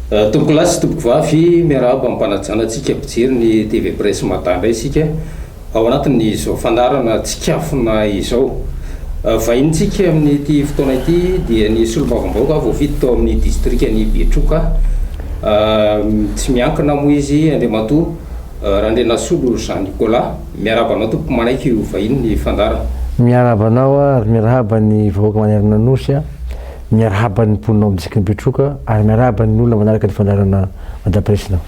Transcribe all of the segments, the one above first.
Tompoko lahy sy tompoko vavy miarahaba ampanajana antsika ampijery ny TV Presse Matin indray isika ao anatin'izao fandarana tsikafona izao. Vahintsika amin'ny ity fotoana ity dia ny solombavambaoka voavidy tao amin'ny distriktan'ny Betroka. Tsy miankina moa izy Andriamatoa Randrenasolo Jean Nicolas. Miarahaba anao tompoko manaiky io vahiny ny fandara. Miarahaba anao ary miarahaba ny vahoaka manerana nosy miarahaba ny mponina amin'ny distriktan'ny Betroka ary miarahaba ny olona manaraka ny fandarana Matin Presse nao.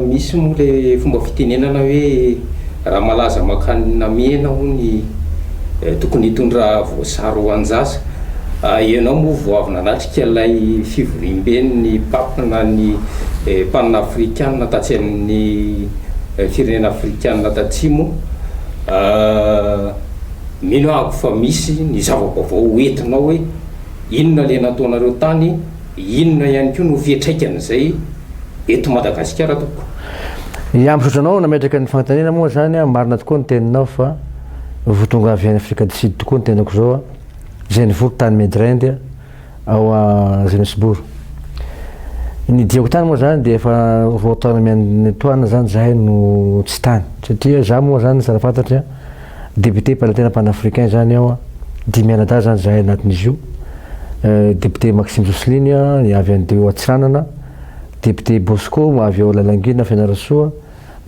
Misy moa le fomba fitenenana hoe raha malaza mankany mena ny tokony hitondra voasary ho anjasa. Ianao moa vao avy nanatrika ilay fivoriam-ben'ny pape na ny panafrikanina tatsy amin'ny firenena afrikanina tatsimo. Mino ahako fa misy ny zava-baovao entinao hoe inona le nataonareo tany, inona ihany koa no fiantraikany izay eto Madagasikara tompoko. Misaotranao nametraka ny fanontaniana moa zany marina tokoa ny teninao fa vao tonga avy any Afrika du Sud tokoa ny tenako zao izay nivory tany Medrende ao a Johannesburg. Ny diako tany moa zany dia efa roa taona miantoana zany zahay no tsy tany satria za moa zany tsara fantatry député parlementaire panafricain zany aho 10 mianadahy zany zahay anatin'izy io. Député Maxime Josseline avy andeo Atsiranana, député Bosco avy ao Lalangina Fianarantsoa,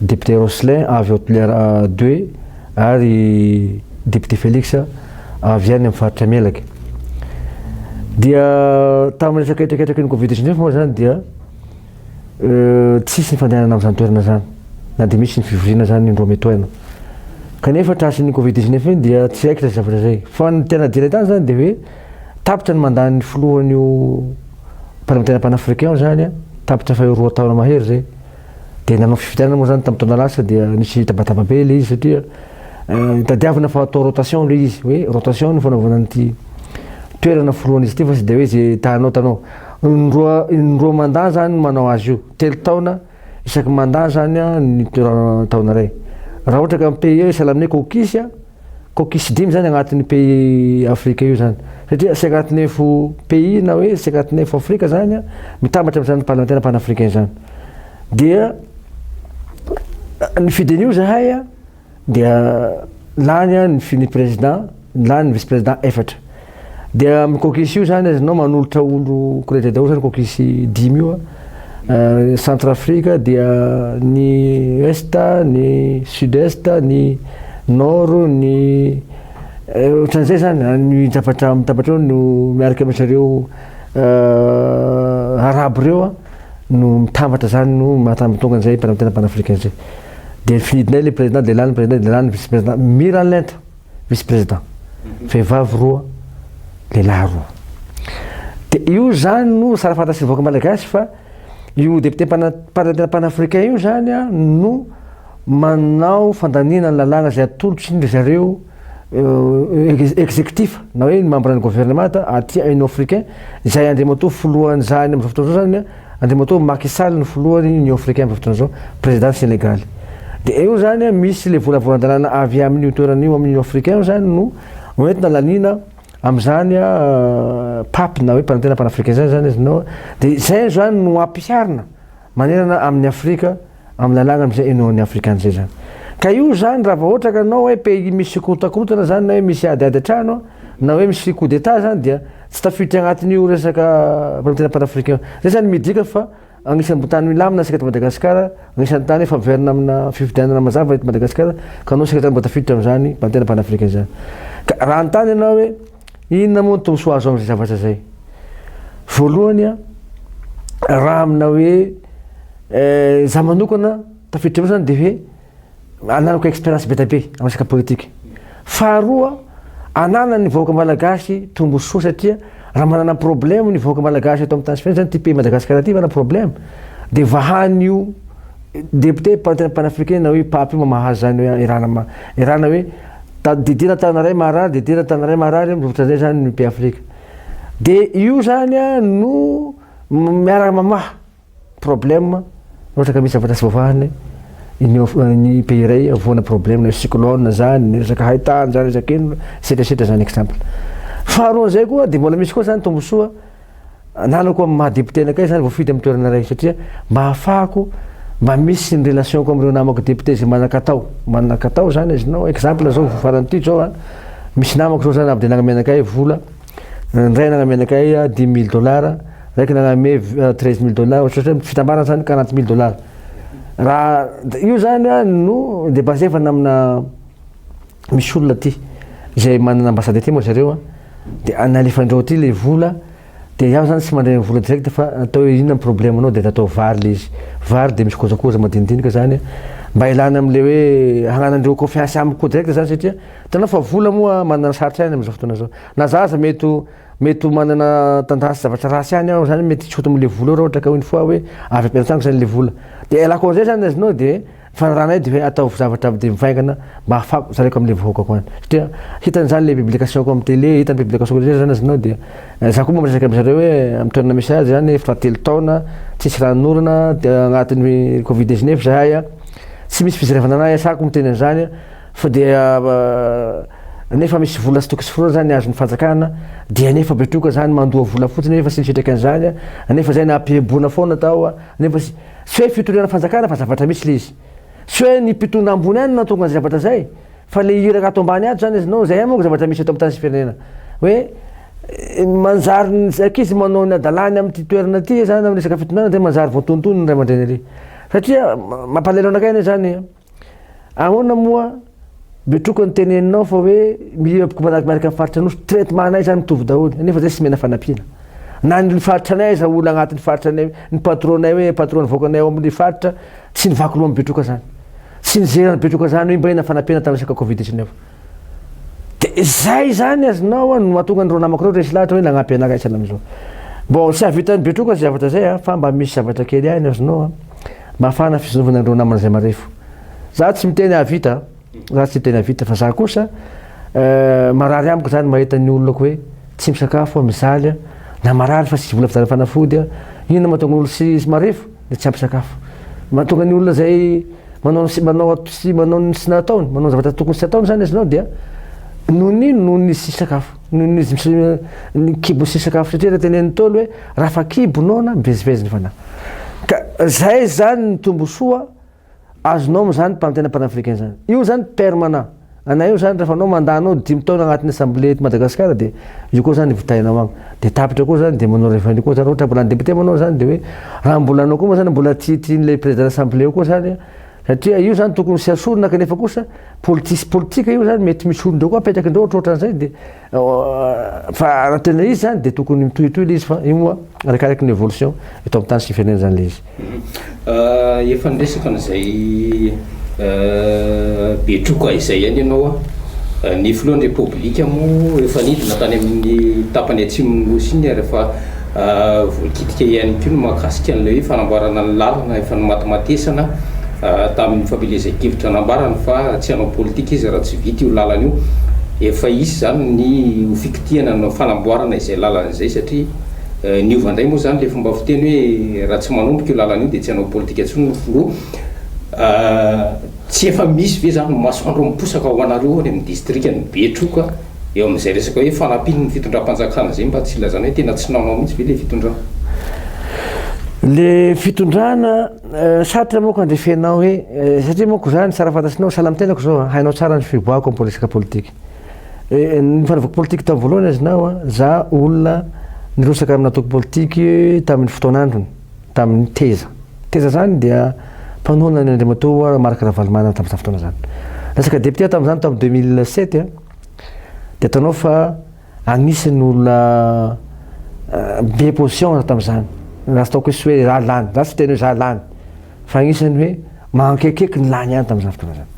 député Roslin avy ao Toliara 2 ary député Félix avy any amin'ny faritra Melaky. Dia tamin'ny resaka ny Covid-19 moa zany dia tsisy ny fandehanana amin'izany toerana zany na dia misy ny fivoriana zany indroa metoana. Kanefa trasin'ny Covid-19 dia tsy haiko zavatra zay. Fa ny tena dire tany zany dia hoe tapitra ny mandany filohan'io parlementaire panafricain zany tapitra fa roa taona mahery zay. Dia nanao fifidianana moa zany tamin'ny taona lasa dia nisy tabataba be ilay izy satria tadiavina fa atao rotation ilay izy hoe rotation no fanaovana an'ity toerana filohan'izy ity fa tsy dia hoe zay tanao. Indroa mandat zany manao azy io, telo taona isaky mandat zany ny taona ray. Raha ohatra ka amin'ny pays salamine kokisy 5 zany agnatin'ny pays Afrika io zany. Satria 59 pays na hoe 59 Afrika zany mitambatra amin'izany parlementaire panafricain zany. Dia ny fidin'io zahay dia lany ny président, lany ny vice-président efatra. Dia amin'ny kokisy io zany azonao manolotra olo koretra daholo zany kokisy 10 io. Centrafrika dia ny est, ny sud-est, ny nord, ny ohatran'izay zany ny zavatra mitambatra eo no miaraka amin'ny zareo arabo reo no mitambatra zany no mahatambitonga an'izay parlementaire panafricain zay. Dia finidinay le président dia lany président dia lany vice-président miralenta vice-président. Vehivavy roa, lehilahy roa. Dia io zany no tsara fantatry ny vahoaka malagasy fa io député parlementaire panafricain io zany no manao fandaniana ny lalàna izay atolotry ny zareo exécutif na hoe ny membre ny gouvernement aty Union africain izay Andriamatoa filohan' zany amin'izao fotoana zao zany Andriamatoa Macky Sall ny filohan'ny Union africain amin'izao fotoana zao président Sénégal. Dia io zany misy le volavolan-dalàna avy amin'io toeran'io amin'ny Union africain zany no entina lanina amin'izany pape na hoe parlementaire panafricain zany izy no dia izay zany no ampiharina manerana amin'ny Afrika amin'ny lalàna amin'izay Union africaine zay zany. Ka io zany raha vao ohatra ka anao hoe pays misy korontakorotana zany na hoe misy adiady an-trano na hoe misy coup d'état zany dia tsy tafiditra agnatin'io resaka parlementaire panafricain. Zay zany midika fa agnisan'ny tany milamina sika eto Madagasikara, agnisan'ny tany efa miverina amina fifidianana mazava eto Madagasikara ka anao sika tany mbo tafiditra amin'izany parlementaire panafricain zany. Ka raha anontany ianao hoe inona moa ny tombosoa azo amin'izay zavatra zay? Voalohany raha amina hoe za manokana tafiditra amin'izany dia hoe ananako expérience be tabe amin'ny resaka politika. Faharoa anana ny vahoaka malagasy tombosoa satria raha manana problème ny vahoaka malagasy eto amin'ny tany sifeny zany ty pays Madagasikara ty manana problème dia vahan'io député parlementaire panafricain na hoe pape io mamahazy zany hoe irana hoe didina tana ray marary ohatran'izay zany ny pays Afrika. Dia io zany no miaraka mamaha problème ohatra ka misy zavatra tsy voavahany ny pays ray avoana problème na cyclone zany ny resaka haitany zany resaka ino setrasetra zany exemple. Faharoa zay koa dia mbola misy koa zany tombosoa nanako amin'ny mahadepute anakay zany voafidy amin'ny toerana raiky satria mba ahafahako mba misy ny relationko am'ireo namako député zay manakatao zany izinao exemple zao faran'ity zao a misy namako zao zany abde nagname anakay vola ndray nagname anakay $10,000 raiky nagname $13,000 satria fitambarana zany $40,000 raha io zany a no de basé fa namina misy olona ty zay manana ambassade ty moa zareo a de analefandreo ty le vola de iaho zany tsy mandray vola direct fa atao inona ny problème anao de atao vary le izy vary de misy kojakoza madinidinika zany mba ilana am'le hoe hagnanandreo confiance amiko direct zany satria tanao fa vola moa manana sarotra ihany am'izao fotoana zao na zaza mety manana tendance zavatra rasy ihany aho zany mety tsoto am'le vola raha ohatra ka une fois hoe avy ampianatrango zany le vola de elako an'izay zany azinao de fanarahanay de hoe atao zavatra de mivaingana mba ahafako zareko am'le vahoakako any satria hitany zany le publicationko amy télé hitany publicationko zay zany azinao de za koa moa miresaka am'zareo hoe amy toerana misy azy zany efa 3 taona tsisy ranorana de agnatin'ny covid-19 zahay a tsy misy fizarevana anahy asako miteny an'izany fa de nefa misy vola sy tokony sy forona zany azon'ny fanjakana dia nefa betroka zany mandoa vola fotsiny nefa sy nisitraka an'izany nefa zay nampiebona foana tao nefa sy hoe fitoriana fanjakana fa zavatra misy le izy sy hoe ny mpitona ambony any natonga ny zavatra zay fa le iraka ato ambany ato zany izinao zay amako zavatra misy ato amin'ny tany sy firenena hoe manjary ny ankizy manao ny adalany am'ty toerana ty zany amin'ny resaka fitondrana de manjary voatontono ny ray aman-dreny ary satria mampalelo anakay ane zany ahoana moa betroka ny teneninao fa hoe mieboko miaraka amin'ny faritra anosy traitement anay zany mitovy daholo nefa zay sy mena fanampiana na ny faritra anay za olo agnatin'ny faritra anay ny patronay hoe patron voakanay ao amin'ny faritra tsy nivaky loha betroka zany tsy nijerany betroka zany hoe mba ena fanampiana tamin'ny resaka covid-19 de zay zany azinao no mahatonga ny ro namako reo resy lahatra hoe nagnampy anakay sana am'izao bon tsy havitany betroka zy zavatra zay fa mba misy zavatra kely ihany azinao mba ahafahana fisonovana andreo namana zay marefo za tsy miteny havita za tsy miteny havita fa za kosa marary amiko zany mahita ny olonako hoe tsy misakafo mizaly na marary fa tsy vola fizarana fanafody inona mahatonga olo sy marefo de tsy ampy sakafo mahatonga ny olona zay manao ny sy nataony manao zavatra tokony sy ataony zany azinao dia noho ny sy sakafo noho ny kibo sy sakafo satria raha tenen'ny tolo hoe raha fa kibonao na miveziveziny fanahy ka zay zany ny tombo soa azonao mzany mpamtena panafrikain zany io zany permanent anay io zany rehefa anao mandanao 10 taona agnatin'ny assemblée eto Madagasikara de io koa zany vitainao agny de tapitra koa zany de manao revenu koa zany ohatra mbola ny député manao zany de hoe raha mbola anao koa moa zany mbola tiatin'le président assemblée io koa zany satria io zany tokony sy asorona kanefa kosa politika io zany mety misy olondreo koa apetrakindreo ohatrohatran'izay de fa raha tena izy zany de tokony mitohitohy le izy fa io moa arakaraky ny évolution eto amin'ny tany sy firenena zany le izy efa niresaka n'izay betroka izay ihany ianao ny filohan'ny republika moa efa nidina tany amin'ny tapany atsimon'nosy iny rehefa voakitika ihany ko no mahakasika an'le hoe fanamboarana ny lalana efa nomatimatesana tamin'ny fampielezan-kevitra nambarany fa tsy hanao politika izy raha tsy vita io lalana io efa isy zany ny hofikitiana no fanamboarana izay lalana izay satria niova indray moa zany le fomba fiteny hoe raha tsy manomboka io lalana io de tsy hanao politika intsony flo tsy efa misy ve zany masoandro miposaka ho anareo any amin'ny distrika ny betroka eo amin'izay resaka hoe fanampiny ny fitondram-panjakana zay mba tsy lazana hoe tena tsy naonao mihitsy ve le fitondrana le fitondrana sarotra moa ko andrefenao hoe satria moako zany tsara fantatsinao sahala mitenako zao hainao tsara ny fiboahako amin'ny resaka politika ny fanaovako politika tamin'ny voalohany azinao za olona nirosaka amin'nataoko politiky tamin'ny fotoanandrony tamin'ny teza zany dia mpanoana ny andriamatoa Marc Ravalomanana tamin'izany fotoana zany resaka député tamin'izany tamin'ny 2007 de atanao fa agnisan'ny olona be position tamin'izany raha sy taoko hoe raha lany za tsy teny hoe za lany fa agnisan'ny hoe mankekeky ny lany ihany tamin'izany fotoana zany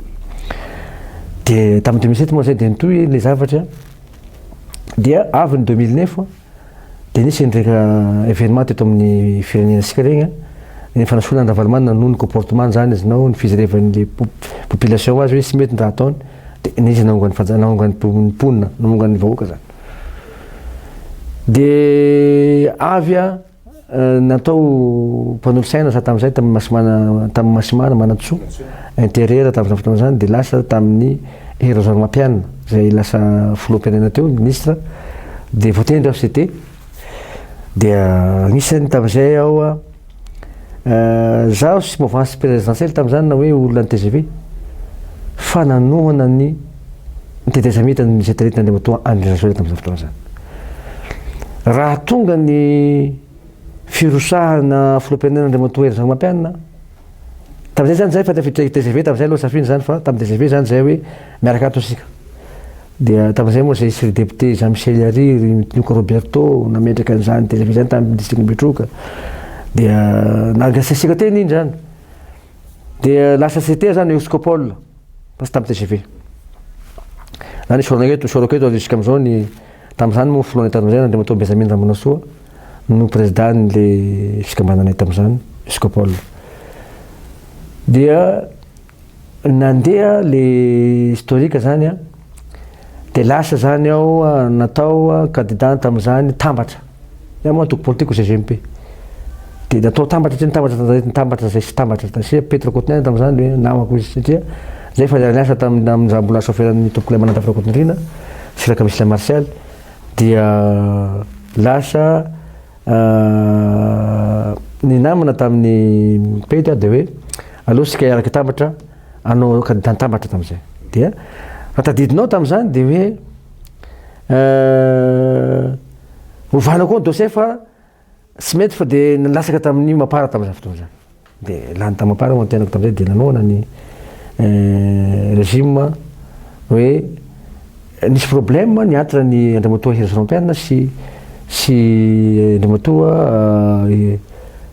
de tamin'ny 2007 moa zay de nitoy le zavatra dia avy ny 2009 de nisy ndraika événement teto amin'ny firenenasika regny ny fanasona ny Ravalomanana noho ny comportement zany azinao ny fijerevan'le population azy hoe sy mety ny raha ataony de nisy naongany ponina naongany vahoaka zany de avy natao mpanolo saina za tamin'izay tamin'ny Masimana Manantsoa intérieur tamin'izany fotoana zany de lasa tamin'ny Rosario Mampianina zay lasa filoham-pirenena teo ministre de voateny ndreo CT dia anisany tamin'izay aho zaho sy mouvance présidentielle tamin'izany na hoe olona ny TGV fa nanohana ny tetezamita ny satellite Andriamatoa Andriazoela tamin'izay fotoana zany. Raha tonga ny firosahana filoham-pirenena Andriamatoa Ery Ranomampianina tamin'izay zany zay fa tafiditra TGV tamin'izay aloha safiny zany fa tamin'ny TGV zany zay hoe miaraka ato isika. Dia tamin'izay moa zay sy député Jean-Michel Ariry, Nioka Roberto nametraka an'izany TGV zany tamin'ny district Betroka. Dia nangasasika teny iny zany. Dia lasa CT zany Euscopole parce tamin'ny TGV. Zany Soroketo jusqu'à am'izao ny tamin'izany moa filoana tamin'izay Andriamatoa Benjamin Ramanantsoa no président le fikambanana tamin'izany Euscopole. Dia nandeha le historique zany a dia lasa zany aho natao candidat tamin'izany tambatra. Iaho moa antoko politique CGMP. Dia natao tambatra zay sy tambatra satria Petra Cotinien tamin'izany hoe namako izy satria zay fa niasa tamin'ny raha mbola chauffeuran'ny tompoko ilay manantafira Cotinrina sy Rakamisila Martial. Dia lasa ny namana tamin'ny Petra dia hoe aleo sika iaraka tambatra anao candidat tambatra tamin'izay. Dia raha tadidinao tamin'izany dia hoe ovanao koa ny dossier fa tsy mety fa dia nalasaka tamin'ny Mapara tamin'izay fotoana zany. Dia lany tamin'ny Mapara moa tenako tamin'izay dia nanohana ny régime hoe nisy problème niantra ny Andriamatoa Ery Ranomampianina sy Andriamatoa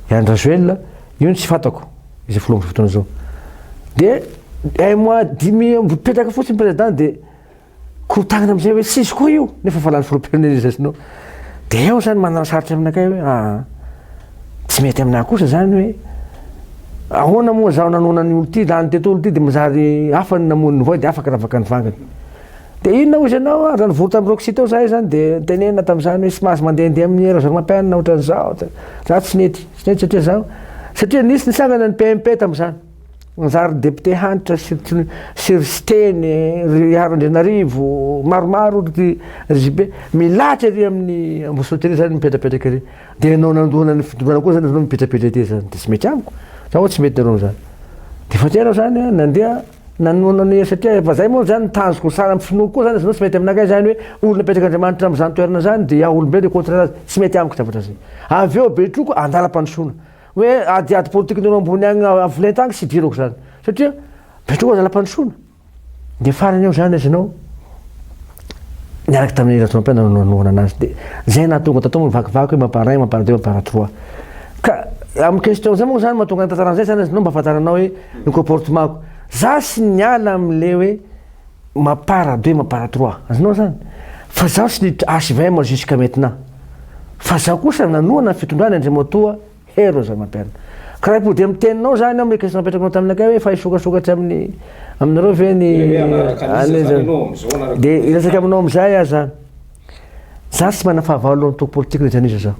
Andriazoela io tsy fantako izay filoha am'izay fotoana zao. Dia mois dimy mipetraka fotsiny président dia kotagnana am'izay hoe sisy koa io nefa fa lany filoham-pirenena izy asinao. Dia eo zany manana saritra aminakay hoe tsy mety aminahy kosa zany hoe ahoana moa zaho nanona ny olo ty lany teto olo ty dia mizary hafa ny namoniny voa dia afaka ravaka ny vangany. Dia inona ozy ianao raha nivory tamin'ny Roxy teo zahay zany dia tenena tamin'izany hoe sy mahazo mandehandeha amin'ny Ery Ranomampianina ohatran'izao. Za tsy mety satria zaho satria nisy nisangana ny PMP tamin'izany. Nizary député hanitra Siristeny, Andrianarivo, maromaro RJB milatra ery amin'ny ambosotry zany mipetrapetraka ery. Dia anao nandohana ny fidorana koa zany anao mipetrapetra ety zany dia tsy mety amiko. Zaho tsy mety nareo zany. Dia fa tianao zany nandeha nanohana ny satria fa zay moa zany tanjoko sara amin'ny finoako koa zany tsy mety aminakay zany hoe olona petraka Andriamanitra amin'izany toerana zany dia iaho olombelo contre azy tsy mety amiko zavatra zay. Avy eo Betroko andalam-pandrosoana hoe adiady politiken'olo ambony agny avolenta agny sy idirako zany satria Betroko andalam-pandrosoana. Dia farany eo zany izy anao niaraka tamin'ny Ery Ranomampianina nanohana anazy dia zay nahatonga tatao mivakivaky hoe Mapara 1, Mapara 2, Mapara 3. Ka amin'ny question zay moa zany mahatonga ny tantaran'izay zany izy anao mba ahafantaranao hoe ny comportementko. Za sy niala am'le hoe Mapara 2, Mapara 3 azonao zany fa zaho sy H20 moi jusqu'à maintenant fa zaho kosa nanohana ny fitondrana Andriamatoa Ery Ranomampianina. Ka raha ipody amin'ny teninao zany amin'ny question napetrakanao taminakay hoe fa isokasokatra aminareo ve ny dia iresaka aminao am'izay aho zany. Za sy mana fahavalo amin'ny toko politique rehetra an'iza zaho.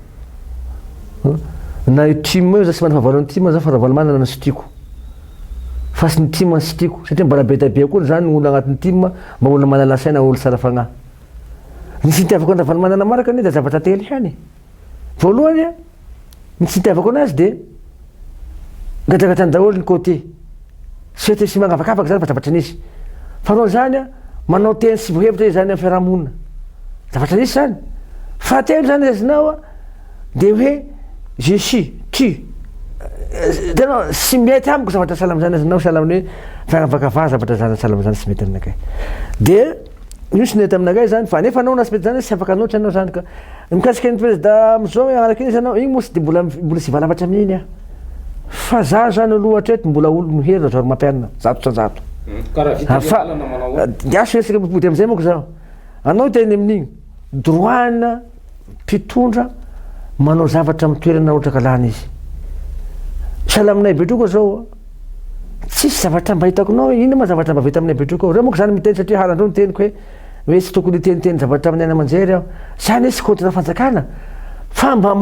Na io team io za sy mana fahavalo amin'ny team za fa rahavalo manana sy tiako. Fa sy ny team sy tiako satria mbola be dia be koa zany ny olo agnatin'ny team mba olona manala saina olo tsara fagnahy. Ny tsy nitiavako ny rahavalo manana maraka anie dia zavatra telo ihany. Voalohany ny tsy nitiavako anazy dia gadragatrany daholo ny côté sy hoe sy magnavakavaka zany fa zavatra nisy. Faharoa zany manao teny sy vohevitra izy zany amin'ny fiarahamonina zavatra nisy zany. Fahatelo zany azinao dia hoe je suis tu tena sy mety amiko zavatra salama zany azinao sahala amin'ny hoe fianavakavaha zavatra zany salama zany sy mety aminakay. Dia io sy mety aminakay zany fa nefa anao na sy mety zany sy afaka anoatra anao zany ka mikasika ny président am'izao agnaraka iny izy anao igny moa sy dia mbola sy valavatra amin'iny aho. Fa za zany aloha hatreto mbola olo mihery Ery Ranomampianina zato. Fa niaso resaka mipody am'izay moako zaho. Anao teny amin'igny droit-na mpitondra manao zavatra amin'ny toerana ohatra ka lany izy. Sahala aminay Betroko zao tsisy zavatra mba hitako nao hoe inona ma zavatra mba vita aminay Betroko. Reo moako zany miteny satria harandreo niteniko hoe tsy tokony teniteny zavatra amin'ny aina-manjery aho. Zany hoe tsy contre fanjakana fa mba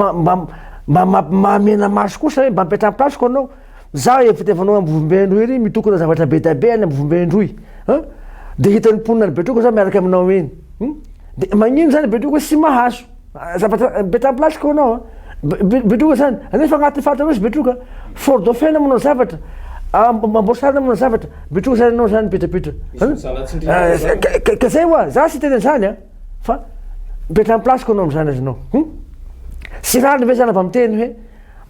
mamena maso kosa hoe mba mipetraha-plasiko anao. Za efa fitevanao ambovim-bendroy ery mitokona zavatra be dia be any ambovim-bendroy. Dia hitan'ny mponina ny Betroko za miaraka aminao eny. Dia magnino zany Betroko sy mahazo zavatra betra plasika anao betroka zany nefa agnatin'ny fatra loasy betroka fordofena manao zavatra mamboasarina manao zavatra betroka zany anao zany petrapetra ka zay oa za sy tena zany a fa betra plasika anao am'zany azy anao sy rany ve zany avy am'teny hoe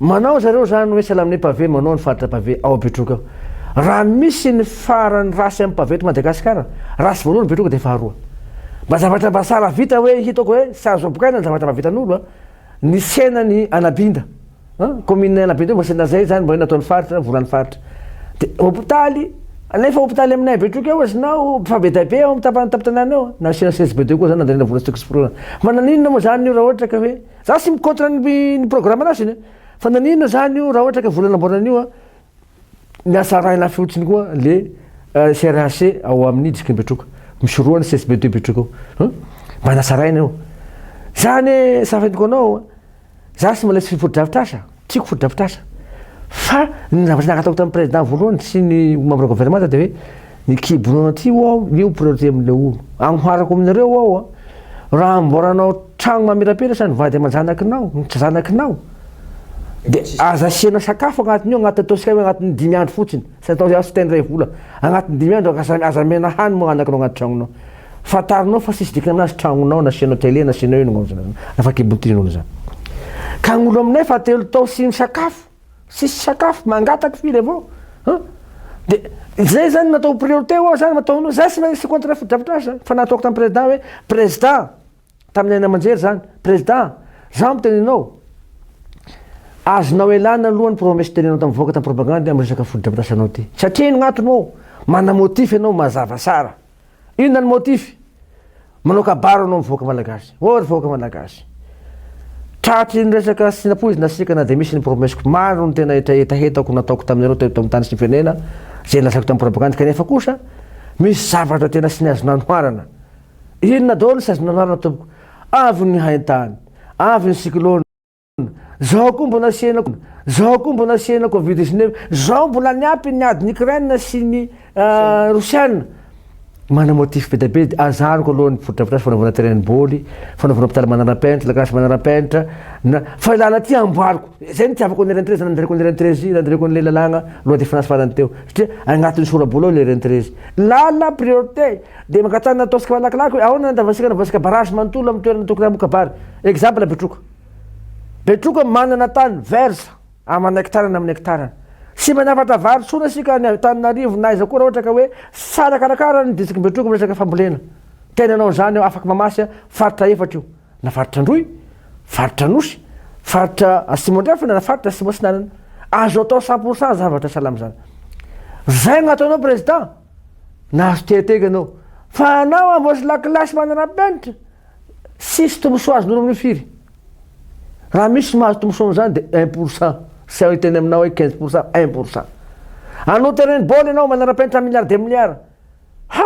manao zareo zany hoe salamine pavé manao ny faritra pavé ao betroka raha misy ny farany rasy amin'ny pavé to Madagasikara rasy voalohany betroka de faharoa mba zavatra mba sara vita hoe hitako hoe sy azo abokaina ny zavatra mahavitan'olo a ny senany Anabinda commune Anabinda mba sena zay zany mba nataon'ny faritra volan'ny faritra de hôpitaly nefa hôpitaly aminay betroka eo azinao fa be dabe ao am'tapatanany ao na sena CSBD koa zany nandarena vola sitoksiporoana fa naninona moa zany io raha ohatra ka hoe za sy mikotra ny programme anazy iny fa naninona zany io raha ohatra ka vola namboarana io ny asa rahina fiotsiny koa le CRHC ao amin'ny districtny betroka misy roa ny CSBD betroka ao mba nasaraina io zany safentiko anao za sy mbola sy foto-drafitrasa tiako foto-drafitrasa fa ny zavatra nakataoko tamin'ny président voalohany sy ny membre gouvernement de hoe ny kibonao ty ao io priorité am'le olo agnoharako aminareo ao raha mboranao tragno mamirapira sa ny vady aman-janakinao tsy zanakinao de aza asiana sakafo agnatiny io agnaty ataosika hoe agnatin'ny 10 andro fotsiny sy atao sy teny ray vola agnatin'ny 10 andro aza mena hany mo anakinao agnaty tragnonao fatarinao fa sisy dikany aminazy tragnonao nasianao télé nasianao ino afa kibotin'olo zany ka gn'olo aminay fa telo tao sy misakafo sisy sakafo mangataky firy avao de zay zany natao priorité ao zany mataonao zay sy contre foto-drafitrasa fa nataoko tamin'ny président hoe président tamin'ny aina aman-jery zany président za miteninao azonao elana alohan'ny promesse tenenao tamin'ny voaka tamin'ny propagande amin'ny resaka foto-drafitrasa anao ty satria ino gn'antony ao mana motif ianao mazava sara inona ny motif manao kabaro anao mivoaka malagasy ry voaka malagasy tratry ny resaka sinapoizina sika na de misy ny promeseko maro ny tena etahetako nataoko taminareo tamin'ny tany sy firenena zay lasako tamin'ny propagande kanefa kosa misy zavatra tena sy ny azona anoharana inona daholo sy azona anoharana tompoko avy ny haintany avy ny cyclone zao koa mbola asianako zao koa mbola asiana Covid-19 zao mbola niampy ny ady ny Ukraine sy ny Rusiana mana motif be dabe azariko alohan'ny foto-drafitrasa fanaovana terrain boly fanaovana hôpitaly manara-penitra lakasy manara-penitra fa lala ty amboariko zay nitiavako ny rentreze nandrareko ny rentreze nandrareko ny le lalagna loha de finasy farany teo satria agnatin'ny sorabola le rentreze lala priorité de mankatany ataosika malakilaky hoe ahoana nandavasika navasika barage manontolo amin'ny toerana tokony amokabary exemple betroka manana tany versa amin'ny hectarany amin'ny hectarany sy manafatra vary sona sika ny Tananarivo na iza koa raha ohatra ka hoe sara karakara ny district betroka resaka fambolena tenanao zany afaka mamasy faritra efatra io na faritra Androy faritra Nosy faritra Simondrefana na faritra Simosinanana azo atao 100% zavatra salamy zany zay gnataonao président nahazo teateka anao fa anao amboasy lakilasy manara-penitra sisy tombosoa azon'olo amin'ny firy raha misy mahazo tombosoa zany de 1% sy ao teny aminao hoe 15% 1%. Anao terrain boly anao manara-penitra milliard de milliard. Ha!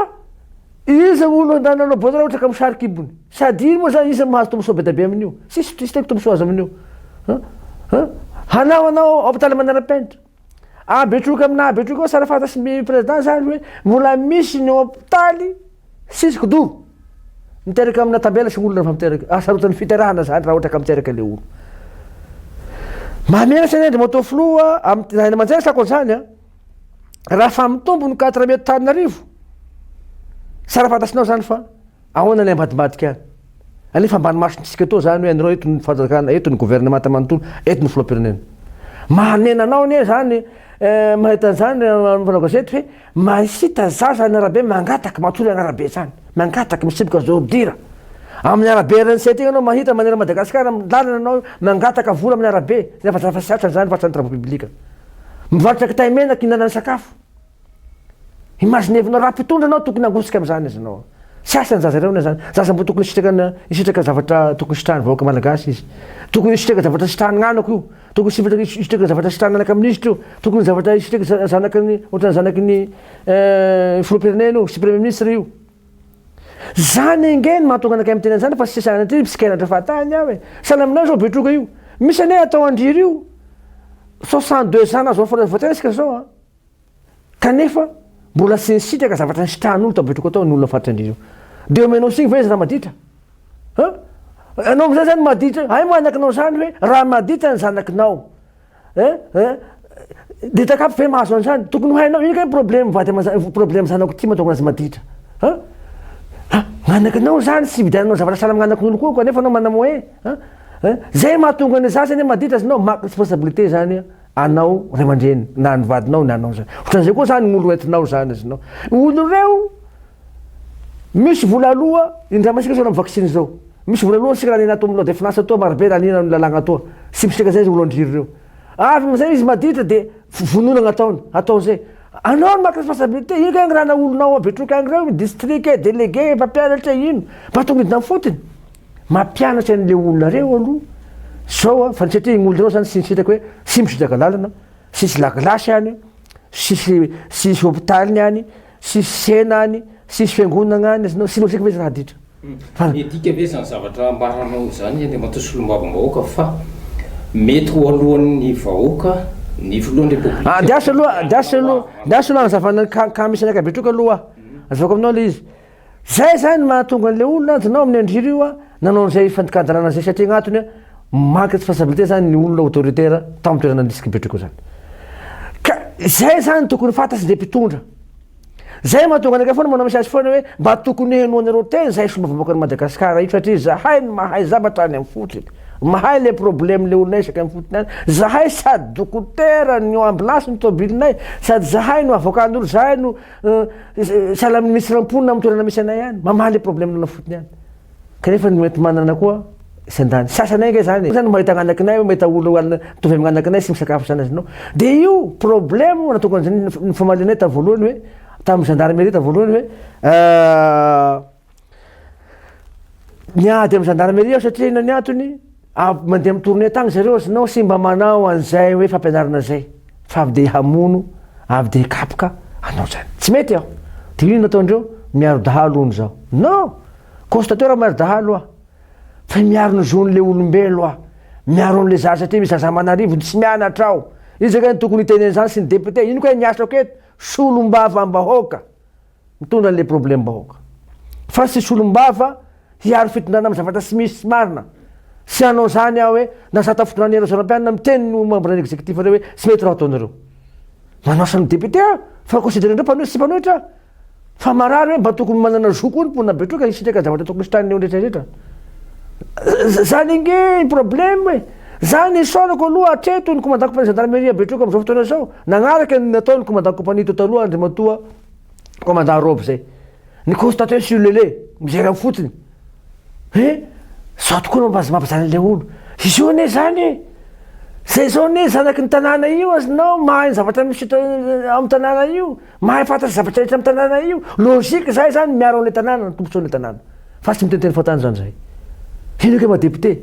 Iza olo andananao boly raha ohatra ka misary kibony. Sady ino moa zany iza mahazo tombosoa be dabe amin'io. Sisy teko tombosoa azo amin'io. Hanao hôpitaly manara-penitra. Betroka amina betroka sara fantasy ny président zany hoe mbola misy ny hôpitaly sisy kodoro. Miteraka amina tabela sy olona fa miteraka. Sarotany fiterahana zany raha ohatra ka miteraka le olo. Mamena senendry moto floa amin'ny aman-jery sako zany raha fa mitombo ny 4 mètre Tananarivo sara fantasinao zany fa ahoana ny ambadibadika any anefa ambany masontsika to zany hoe anareo eto ny fanjakana eto ny gouvernement tamanontolo eto ny filoham-pirenena manenanao ne zany mahita zany manao gazety hoe mahita zaza ny arabe mangataky matory an'arabe zany mangataky misiboka zao dira amin'ny arabe RNC anao mahita manera Madagasikara lalana anao mangataka vola amin'ny arabe zay fa siatra zany fatrany travaux publics mivarotra kitay menaka hinanany sakafo imaginevinao raha mpitondra anao tokony angosika am'zany izy anao siasany zaza reo zany zaza mbo tokony isitraka zavatra tokony sitrahany vahoaka malagasy izy tokony isitraka zavatra sitrahany anako io tokony isitraka zavatra sitrahany anaka ministre io tokony zavatra isitraka zanakany ohatrany zanaky filoham-pirenena io sy premier ministre io zany engeny mahatonga anakay amin'ny tena zany fa sy sanany ty psikenatra fahatany aho sahala aminao zao betroka io misy ane atao andriry io 62 ans zao voatenisika zao kanefa mbola sy nisitraka zavatra nisitrahan'olo tao betroka atao ny olona faritra andriry io de omenao signy ve izy raha maditra anao am'zay zany maditra ay manakinao zany hoe raha maditra ny zanakinao de takapy fe mahazo an'zany tokony hainao iny ka problème vaty problème zanako ty mahatonga azy maditra gnanakinao zany tsy vidianao zavatra sahala amignanakin'olo koa koa nefa anao mana moyen zay mahatonga ny zasy any maditra azy anao maka responsabilité zany anao ray aman-dreny na ny vadinao na anao zany otran'izay koa zany gn'olo entinao zany azinao olo reo misy vola aloha indra masika zao amy vaccine zao misy vola aloha sika raha nena atao aminao de finance atoa marobe raha nena amy lalagna atoa sy misika zay olo andriry reo avy amizay izy maditra de vonona gn'ataony ataon'zay anao no maka responsabilité iny ka raha na olonao abetroky agny reo district e délégué mpampianatra ino mahatonga idina fotiny mampianatra an'le olona reo aloha zao fa satria igny olo reo zany sy nisitako hoe sy misitaka lalana sisy lakilasy any sisy hôpitaliny any sisy sena any sisy fiangonana any azinao sy nosika ve raha ditra edika ve zany zavatra ambaranao zany de matosolombavambahoaka fa mety ho alohan'ny vahoaka ny voalohany republique diasy aloha azavana ka misy anaka betroka aloha azavako aminao le izy zay zany mahatonga an'le olona anjanao amin'ny andriry io nanao an'izay fandikanjalana zay satria gnatony manque responsabilité zany ny olona autoritaire tamin'ny toerana disque betroka zany ka zay zany tokony fantatsy le mpitondra zay mahatonga anaka foana manao message foana hoe mba tokony henoanareo teny zay somba vamoaka ny Madagasikara io satria zahay ny mahay zavatra any amin'ny fotriny mahay le problème le olonay isaky amin'ny fotiny any zahay sady dokotera ny ambulance ny tobilinay sady zahay no avokan'olo zahay no sahala misy ramponina amin'ny toerana misy anay any mamaha le problème nona fotiny any kanefa mety manana koa sandany sasanay nge zany zany mahita gnanakinay mahita olo tovy amy gnanakinay sy misakafo zany azinao de io problème natonga an'zany ny famalinay ta voalohany hoe tamin'ny gendarmerie ta voalohany hoe niady amy gendarmerie aho satria ina ny antony mandeha amy tournée tagny zareo azinao sy mba manao an'izay hoe fampianarana zay fa avy de hamono avy de hikapoka anao zany tsy mety aho de ino nataondreo miaro dahalo ono zao non constateur miaro dahalo ah fa miaro ny zon'le olombelo ah miaro am'le zaza satria misy zaza manarivo tsy mianatra ao izy ka ny tokony hiteneny zany sy ny député ino koa niasa aketo solombava-mbahoaka mitondra le problème bahoaka fa sy solombava hiaro fitondrana amy zavatra tsy misy marina sy anao zany aho hoe nasata fotondrany européenne miteny no membre exécutif reo hoe tsy mety raha ataonareo manaosan'ny député fa considérendreo mpanohitra sy mpanohitra fa marary hoe mba tokony manana zoko ny mpona betroka isitraka zavatra tokony sitaniny eo retraretra zany inge problème hoe zany isaorako aloha atreto ny commandant compagnie gendarmerie betroka am'izao fotoana zao nagnaraka natao ny commandant compagnie totaloha andry matoa commandant robe zay ny constateur sur le lait mijery amy fotiny zao tokoa mampazany le olo izy io ne zany zay zao ne zanaky ny tanàna io azinao mahay zavatra misy amy tanàna io mahay fantatry zavatra rehetra amy tanàna io logique zay zany miaro am'le tanàna ny tombontsoan'le tanàna fa tsy miteniteny fatany zany zay ino ke madéputé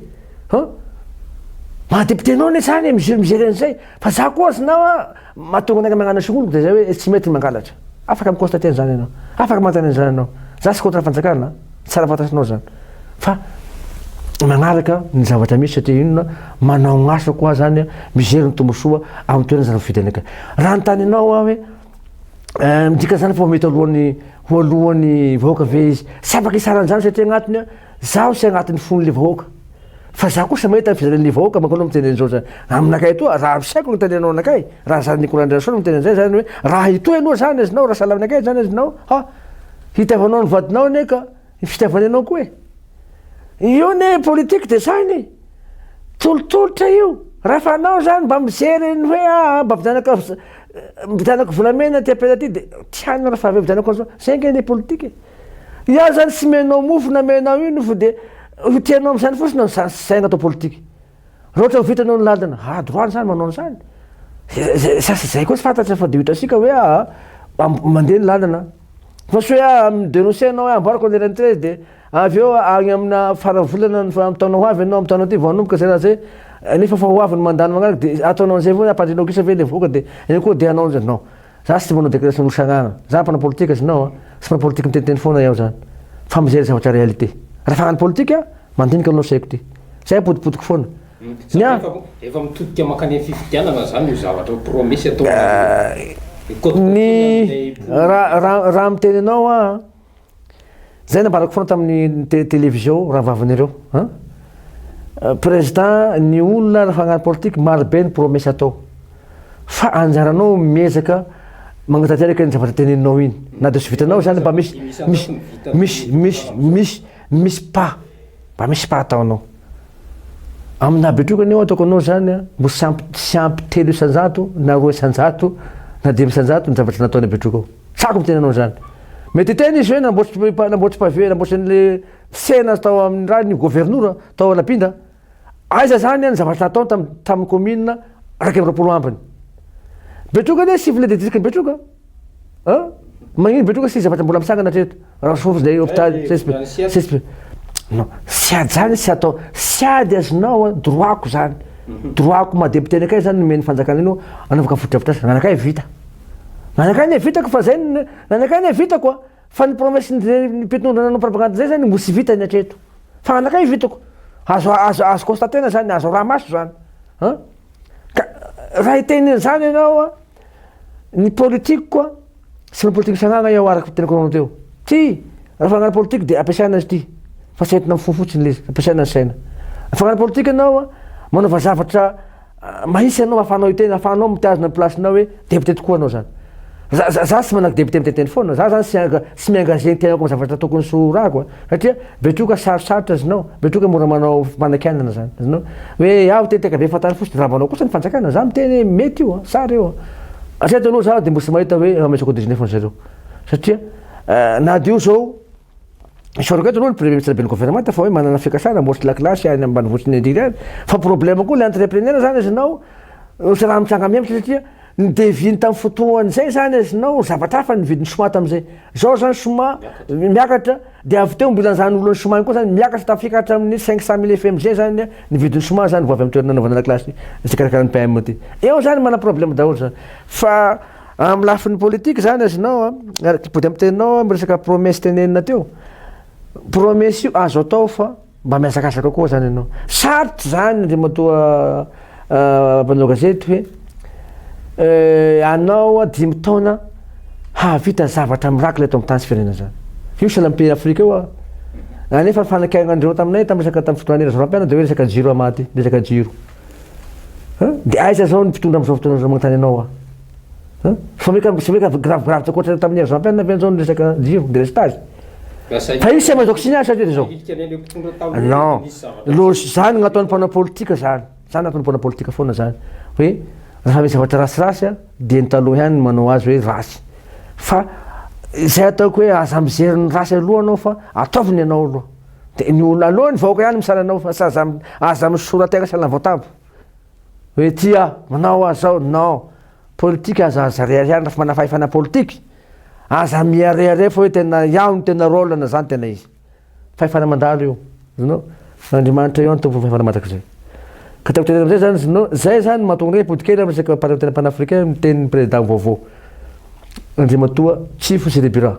mahadéputé nao ne zany mijery an'izay fa za koa azinao mahatonga anaka magnano signoloko de zay hoe tsy mety mangalatra afaka miconstater zany anao afaka mantany zany anao za sy contre fanjakana tsara fantatrinao zany fa magnaraka ny zavatra misy satria inona manao gn'asa koa zany mijery ny tombosoa amy toerana zany fidy anaka raha nytany anao a hoe midika zany fa mety alohan'ny vahoaka ve izy sy afaka isaran'zany satria agnatiny zaho sy agnatin'ny fon'le vahoaka fa za kosa mahita fizaran'le vahoaka manko anao mitenen'zao zany aminakay toa raha misaiko ny tenenao anakay raha zany Nicolas Anderson miteny an'izay zany hoe raha itoy aloha zany azinao raha sahala aminakay zany azinao hitiavanao ny vadinao neka fitiavany anao koa io ne politique de zany tolotolotra io raha fa anao zany mba mijery ny hoe mba vidanako volamena ty apela ty de tianao raha fa avy vidanako an'izao zay nge ne politique iaho zany sy menao mofo na menao ino fo de tianao am'zany fosiny zay gnatao politique raha ohatra vitanao ny lalana droany zany manao an'izany zay koa tsy fantatra fa de hitasika hoe mandeha ny lalana fa sy hoe midénoncer anao hoe amboarako ny rentrée de avy eo agny amina faravolana amy taona ho avy anao amy taona ty vao anomboka zay raha zay nefa fa ho avy ny mandany magnaraky de ataonao an'izay avao apandrinao kisa ve le voaka de iny koa de anao zany non za sy manao déclaration nosagnana za mpana politique azinao sy mpana politique miteniteny foana iaho zany fa mijery zavatra réalité raha fagnano politique mandinika anao saiko ty zay potipotiky foana efa mitodika makany fifidianana zany io zavatra promesy atao ny raha miteny anao zay nambarako foana tamin'ny télévision raha vavinareo président ny olona raha hagnano politika marobe ny promesy atao fa anjaranao miezaka magnatanteraka ny zavatra teneninao iny na de sy vitanao zany mba misy pas mba misy pas ataonao amina betrokany eo ataoko anao zany mbo sy ampy 3 isan-jato na 2 isan-jato na 5 isan-jato ny zavatra nataony betroko ao sako mitenanao zany mety tena izy hoe namboatsy pavé namboatsy n'le sena tao amin'ny raha ny gouvernora tao alapinda aiza zany ny zavatra natao tamin'ny commune raiky amby 20 ambiny betroka ane sy vile dedikany betroka magnino betroka sy zavatra mbola misangana treto raha sofy zay hôpital non sy ady zany sy atao sy ady azonao droitko zany droitko madepute anakay zany nomeny fanjakana ino anaovaka fotodrafitrasa nanakay vita nanakay ne vitako fa zay nanakay ne vitako fa ny promesse ny mpitondrana nanao propagande zay zany mbo sy vita ny atreto fa nanakay vitako azo constatena zany azo raha maso zany ka raha iteniny zany ianao ny politique koa sy ny politique sagnagna iaho araky tenako anao teo ty raha fagnano politique de ampiasaina azy ty fa sy entina mifo fotsiny le izy ampiasaina ny saina fagnano politique ianao manaova zavatra mahisy anao ahafahanao itena ahafahanao mitazona placenao hoe député tokoa anao zany za sy manaky député miteteny foana za zany sy miengagé ny tenako zavatra tokony sorako satria betroka sarosarotra azinao betroka mora manao manakianana zany azinao hoe aho teteka be fatany fosiny raha manao kosa ny fanjakana za miteny mety io sara io atreto aloha za de mbo sy mahita hoe amesako 19 zareo satria na dio zao isoraketo aloha ny premier ministre ben'ny gouvernement fa hoe manana fikasana mbotsy lakilasy any ambanivohitsy ny indrindra fa problème koa le entrepreneur zany azinao sy raha mitranga miemitra satria ny deviny tamin'ny fotoany zay zany azinao zavatra hafa ny vidiny soma tam'izay zao zany soma miakatra de avy teo mbola zany olony soma koa zany miakatra tafikatra amin'ny 500 000 fmg zany ny vidiny soma zany vo avy amin'ny toerana nanovana lakilasy sy karakara ny PM ty eo zany mana problème daholo zany fa amin'ny lafin'ny politique zany azinao pody amitenao miresaka promesse tenenina teo promesse io azo atao fa mba miazakazaka koa zany ianao sarotra zany de matoa mpanao gazety hoe anao 10 taona havita zavatra miraky le atao amin'ny tany sy firenena zany io sahala pays Afrika io nefa fanakaignandreo taminay tamresaka tamin'ny fotoana razoram-piana de hoe resaka jiro amaty resaka jiro de aiza zao ny mpitondra am'izao fotoana zao magnotany anao fa meka gravegrave takoatra tamin'ny razoram-piana ve zao ny resaka jiro de restage fa io sy amazoko sy niasa satria zao non lozy zany gnataon'ny mpanao politika zany nataon'ny mpanao politika foana zany hoe raha misy zavatra rasirasy de ny taloha ihany manao azy hoe rasy fa zay ataoko hoe aza mijery ny rasy aloha anao fa ataoviny ianao aloha de ny olona aloha ny vahoaka ihany misala anao fa sy aza misorategna sahala voatampo hoe tia manao azy zao non politika aza reary ihany rafa manafahefana politika aza miareare fa hoe tena iaho ny tena rôle na zany tena izy fahefana mandalo io zinao andriamanitra io anto fahefana mataka zay ka taoko tena amizay zany zinao zay zany mahatonga hoe podikely amresaka parentena panafricain miteny président vaovao andriamatoa tsifo sy rebira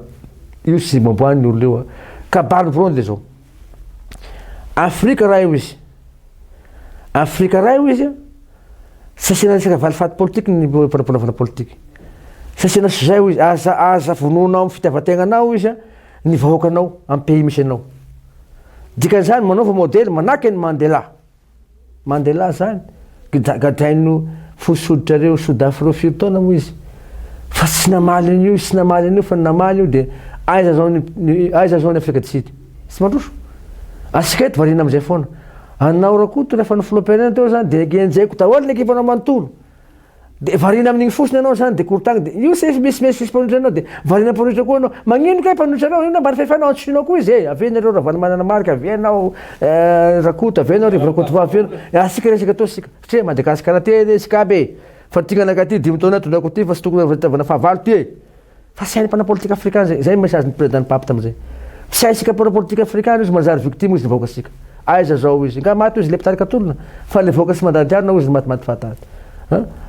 io sy mamboany olo io ka balo brony le zao Afrika raha io izy Afrika raha io izy sy asiana resaka valifaty politique ny mpanavana politique sy asiana sy zay izy aza vononao amin'ny fitiavategnanao izy ny vahoakanao amin'ny pays misy anao dikan'izany manaova modely manaky ny Mandela zany gadraino fosoditrareo Sud-Afrique firy taona moa izy fa sy namaly an'io sy namaly an'io fa namaly io de aiza zao ny Afrika du Sud sy mandroso asika eto varina am'izay foana anao rakoto rehefa niflopena teo zany de genjeko daholo ny ekipanao manontolo de varina amin'igny fosiny anao zany de korotagny de io sy misy mpanohitra anao de varina mpanohitra koa anao magnino kay mpanohitra anao io na mba fahefanao antsoinao koa izy avenareo raha vany manana marika avenao rakoto avenao rivo rakoto va avenao asika resaka atao sika satria Madagasikara ty sika be fa tignanaka ty 10 taona tondrako ty fa sy tokony tavana fahavalo ty fa sy hainy mpana politique africain zay message ny président pape tamizay sy haisika mpana politique africain izy manjary victime izy nivahoaka sika aiza zao izy nga maty izy le mpitarika tolona fa le vahoaka sy mandadiarina izy matimaty fatady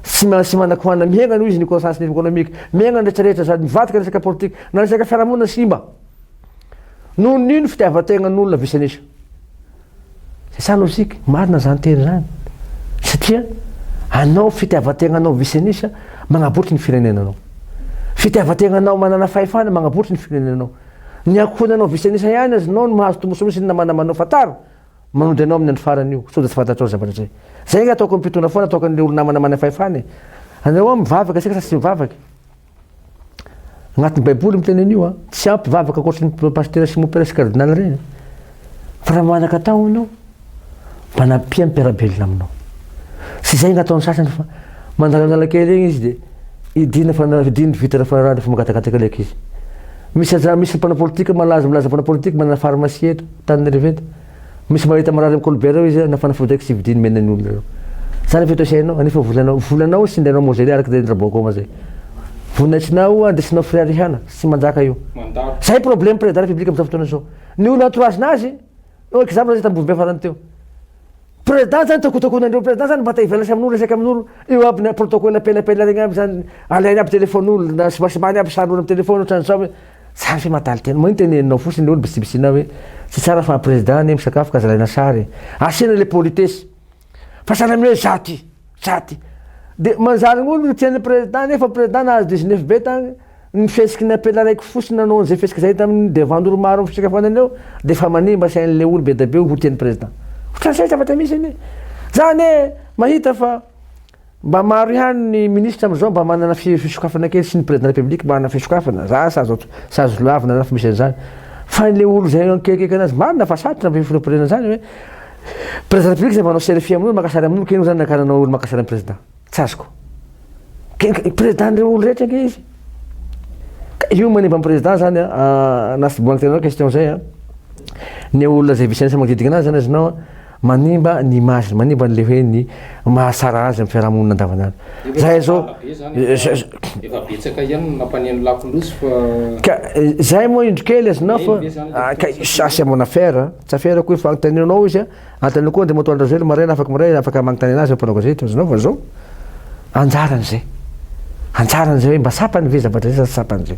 sy manakohana miaigna no izy ny conscience économique miaigna rehetrarehetra sady mivadika resaka politique na resaka fiarahamonina simba noho nino fitiavategnan'olona visanisa zay sa logique marina zany teny zany satria anao fitiavategnanao visanisa magnabotry ny firenenanao fitiavategnanao manana fahefana magnabotry ny firenenanao ny akohonanao visanisa ihany azinao no mahazo tombosomisy ny namanamanao fataro manondy anao amin'ny andro farany io sao de tsy fantatrao zavatra zay zay ny ataoko mipitona foana ataoko an'le olona manamana fahefany anao mivavaka sika sa tsy mivavaka agnatin'ny baiboly miteny an'io tsy ampivavaka akoatrin'ny pasteur sy mopera sy cardinal reny fa raha manaka atao anao manampia mpiarabelona aminao sy zay ny ataon'ny sasany fa mandalanala kely egny izy de idina vita raha fa mangatakatka leky izy misy mpana politika malaza mpana politika manana pharmacie eto Tananariveto misy mahita marary amin'ny Colbert reo izy nafanafodaiky sy vidiny menany olona reo zany fetosainao anefa volanao sy ndenao mozely araka de ndrabôkoma zay voninatsinao andesinao friarihana sy manjaka io zay problème président république am'izao fotoana zao ny olo entourage-nazy exemple zay tambovy be farany teo président zany takotakonandreo président zany mba ta hivelatra amin'olo resaky amin'olo io aby na protocole apelapela regny aby zany alainy aby téléphone olo na sibasimany aby sary olo amin'ny téléphone ohatrany zao hoe sary fe mataly tena magnino teneninao fotsiny le olo bisibisinao hoe tsy tsara fa président ny misakafo ka zalaina sary asiana le politesse fa sana amin'ny hoe zaty de manjary gn'olo tian'ny président nefa président nahazo 19 be tagny mifesiky ny apela raiky fotsiny nanao an'izay fesiky zay tamin'ny devant-n'olo maro amin'ny fisakafoanany eo de fa manimba sain'le olo be da be ho tian'ny président ohatran'izay zavatra misy iny zany mahita fa mba maro ihany ny ministre am'izao mba manana fisokafana kely sy ny président république manana fisokafana za sazo lavina na fa misy an'izany fa le olo zay kekeka anazy marina fa satrotra mbe filoporena zany hoe président république zay manao selfie amin'olo makasary amin'olo keno zany nakananao olo makasary amin'ny président tsy azoko président ndreo olo rehetra nge izy io manimba amin'ny président zany nasiboagny tenanao question zay ny olona zay visanasa magnodidigna anazy zany azonao manimba ny image manimba n'le hoe ny mahasara azy amin'ny fiarahamonina andavanandro zay zao efa betsaka ihany nampaniany lakolosy fa ka zay moa indro kely azonao fa ka sasy amona affaire tsy affaire koa fa agnotaninao izy antany koa de motoandra zelo maraina afaka magnotany anazy mpanao gazety azonao fa zao anjaran'zay hoe mba sapany ve zavatra zay sa sapany zay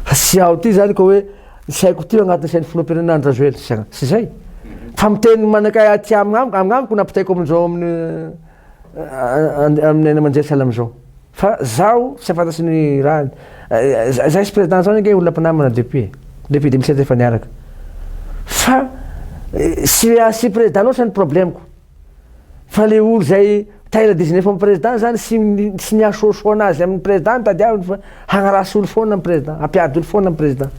fa sy ao ty zany ko hoe sy haiko ty agnatin'ny sain'ny filoam-pirenena Andrazoely sy zay fa miteny manaka aty amnamiko nampitaiko amin'izao amin'ny amanjery sahala am'izao fa zaho tsy afantasy ny raha zay sy président zao nge olona mpanamana depuis 2007 efa niaraka fa sy président loatra ny problémeko fa le olo zay taila 19 amin'ny président zany sy niasoasoa anazy amin'ny président mitady fa hagnarasy olo foana amin'ny président ampiady olo foana amin'ny président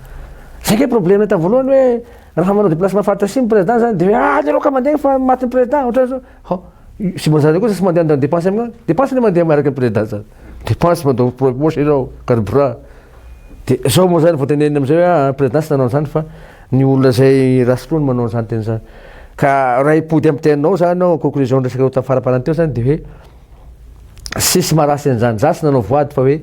zay ke problème ta voalohany hoe raha manao déplacement faritra my président zany de hoe le roka mandeha fa matin'ny président ohatran'izao sy manjary koa sy mandeha andao dépense amina dépense le mandeha miaraka président zany dépense mandao promotion irao carburant de zao moa zany voateneniny am'izay hoe président sy nanao zany fa ny olona zay rasotrony manao zany teny zany ka raha ipody amin'ny teninao zany ao conclusion resaka ota faraparany teo zany de hoe sisy marasy an'izany za sy nanao voady fa hoe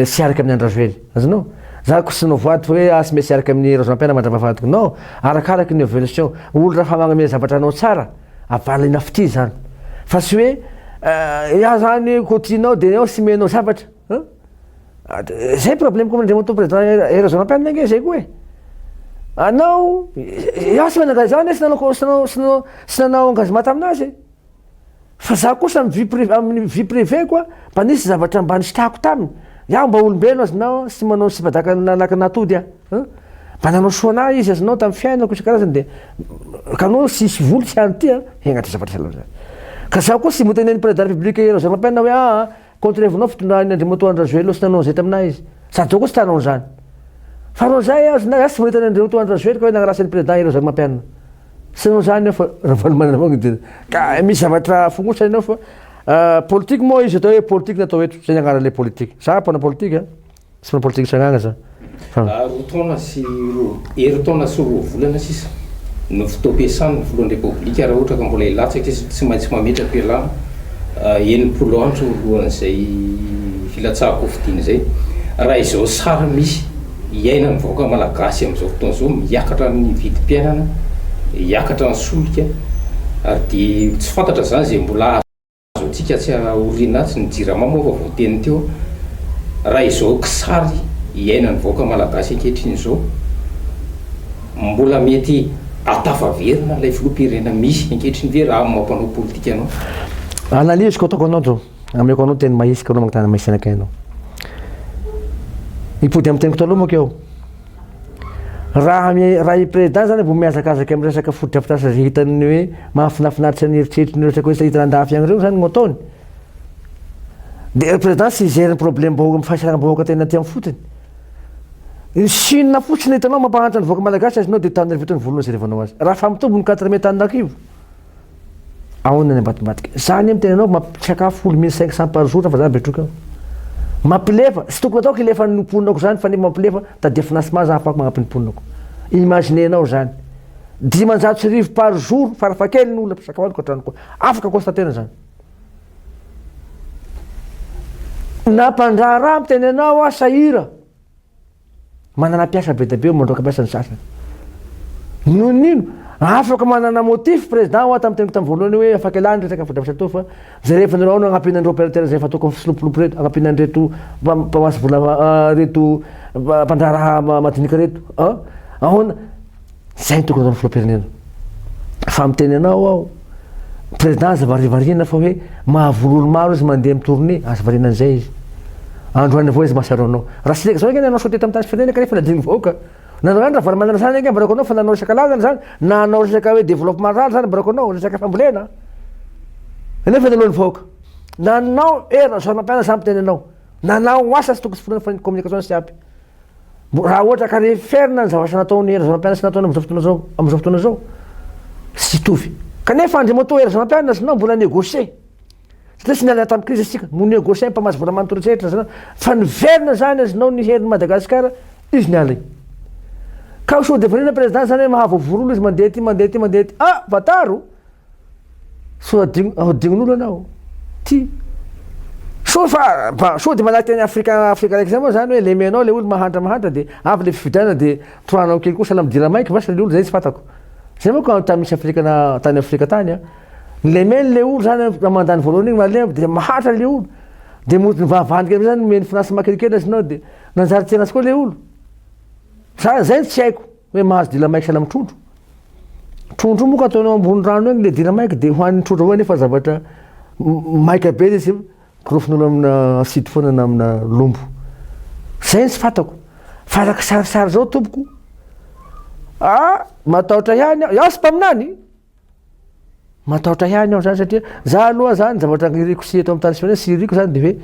sy araka amin'ny Andrazoely azonao za ko sy nanao voady fa hoe sy mesy araka amin'ny Rosampena mandravavadiko non arakaraky ny évolution olo raha fa magname zavatra anao tsara avalina fity zany fa sy hoe ia zany kotinao de ao sy menao zavatra zay problème koa mandre moto président Rosampena nge zay koa e anao ia sy mananga zany sy nanao engagement taminazy fa za kosa amin'ny vie privé koa mba nisy zavatra mba nisitahako taminy iaho mba olombelo azonao sy manao sy badaka nalaka natody mba nanao soana izy azonao tamin'ny fiainako isy karazany de kanao sisy voly sy any ty egnatra zavatra salamzany ka za koa sy moteneny président république Rosampena hoe contrevonao fitondrany Andriamatoa Andrazoely sy nanao zay taminahy izy sady zao koa sy tanao zany fa anao zay sy mahitany Andriamatoa Andrazoely ka hoe nagnarasany président Rosampena sy nanao zany fa ravanomana avao gny ka misy zavatra fognosany anao fa politique moa izy atao hoe politique natao eto zay agnaran'le politique za mpana politique sy mpana politique sagnagna za roa taona sy hery taona sy roa volana sisa no fotoam-piasany voalohan'ny république raha ohatra ka mbola ilatsaky izy tsy maintsy mametraky ialana enimpolo andro lohan'izay filatsahako fidiny zay raha izao sara misy iaina ny vahoaka malagasy am'izao fotoana zao miakatra ny vidim-piainana hiakatra ny solika ary de tsy fantatra zany zay mbola azo atsika tsy orina tsy ny jirama moa fa voateny teo raha izao kisary iaina ny vahoaka malagasy ankehitriny zao mbola mety atafaverina ilay filoam-pirenena misy ankehitriny ve raha mampanao politika anao analyse ko ataoko anao zao ameko anao teny mahisika anao magnotany maisanakay anao ipody amin'ny teniko taloha moa keo raha i président zany vo miazakazaky amy resaka fotodrafitrasa zay hitany hoe mahafinafinaritra ny eritreritry ny resaka hoe sahitanandafy agny reo zany no ataony de président sy gère problème bahoaka amy fahasaragna-bahoaka tena ty amy fotony sinina fotsiny hitanao mampahantra ny vahoaka malagasy azonao de tany revotany voalohany zay revanao azy raha fa mitombo ny 4 tany nakivo ahoana ny ambadimbadiky zany amy tenanao mampisakafo 1500 par jour fa zany betroka mampilefa sy tokony ataoko ilefa ny mponako zany fa ne mampilefa tadia financement za afako magnampy ny mponako imaginenao zany 500 par jour farafakely ny olona mpisakafoaniko atranoko afaka constatena zany nampandraha raha amitenenao a sahira manana piasa be da be mandroaka piasa ny sasany nonino afaka manana motif président oa tamiteniko tamy voalohany hoe afaka ilany resaka fodrafitra to fa zay rehefa nirao no agnapinandreo opérateur zay fatoko fisilopolopo reto agnapinandreto mpamasy vola reto mpandraha raha madinika reto ahoana zay tokony atao ny filoam-pirenena fa mitenenao ao président aza varivarina fa hoe mahavololo maro izy mandeha amy tournée aza variana an'izay izy androany avao izy mahasaro anao raha sy leka zao iny anao saute tamy tany firenena kanefa nadigny vahoaka nanao any raha vary manana zany iny barako anao fa nanao resaka lazany zany na anao resaka hoe développement rary zany barako anao resaka fambolena nefa nalohany vahoaka nanao era soramampiana zany mitenenao nanao asa sy tokony sy folana fa communication sy aby raha ohatra ka referna ny zavatra nataony era soramampiana sy nataony am'izao fotoana zao am'izao fotoana zao sy tovy kanefa andremo atao era soramampiana sinao mbola négocier satria sy niala tamy crise asika mo négocier mpamazy vola manotoritseritra zany fa niverina zany azonao ny herin'i Madagasikara izy niala iny ka so devanina président zany hoe mahavovorolo izy mandeha ty mandeha ty mandeha ty vataro so adignin'olo anao ty so fa so de malaky teny Afrika raiky zay moa zany hoe le menao le olo mahantra de avy le fividiana de troanao kely koa sahala midira maiky vasa le olo zay tsy fatako zay moa ka tamy misy Afrika na tany Afrika tany le meny le olo zany mandany voalohany igny malemy de mahatra le olo de mody nivavandika am'izay zany meny financement kelikely azinao de nanjary tiana azy koa le olo zay tsy haiko hoe mahazo dila maiky sahala mitrondro trondro moa ka ataonao ambony rano egny le dila maiky de hoan'ny trondro avao nefa zavatra maika be izy kirofin'olo amina sidy foana na amina lombo zay tsy fatako fa araky sarisary zao tompoko matahotra ihany aho sy mpaminany matahotra ihany aho zany satria za aloha zany zavatra iriko sy eto amy tany sy sy iriko zany de hoe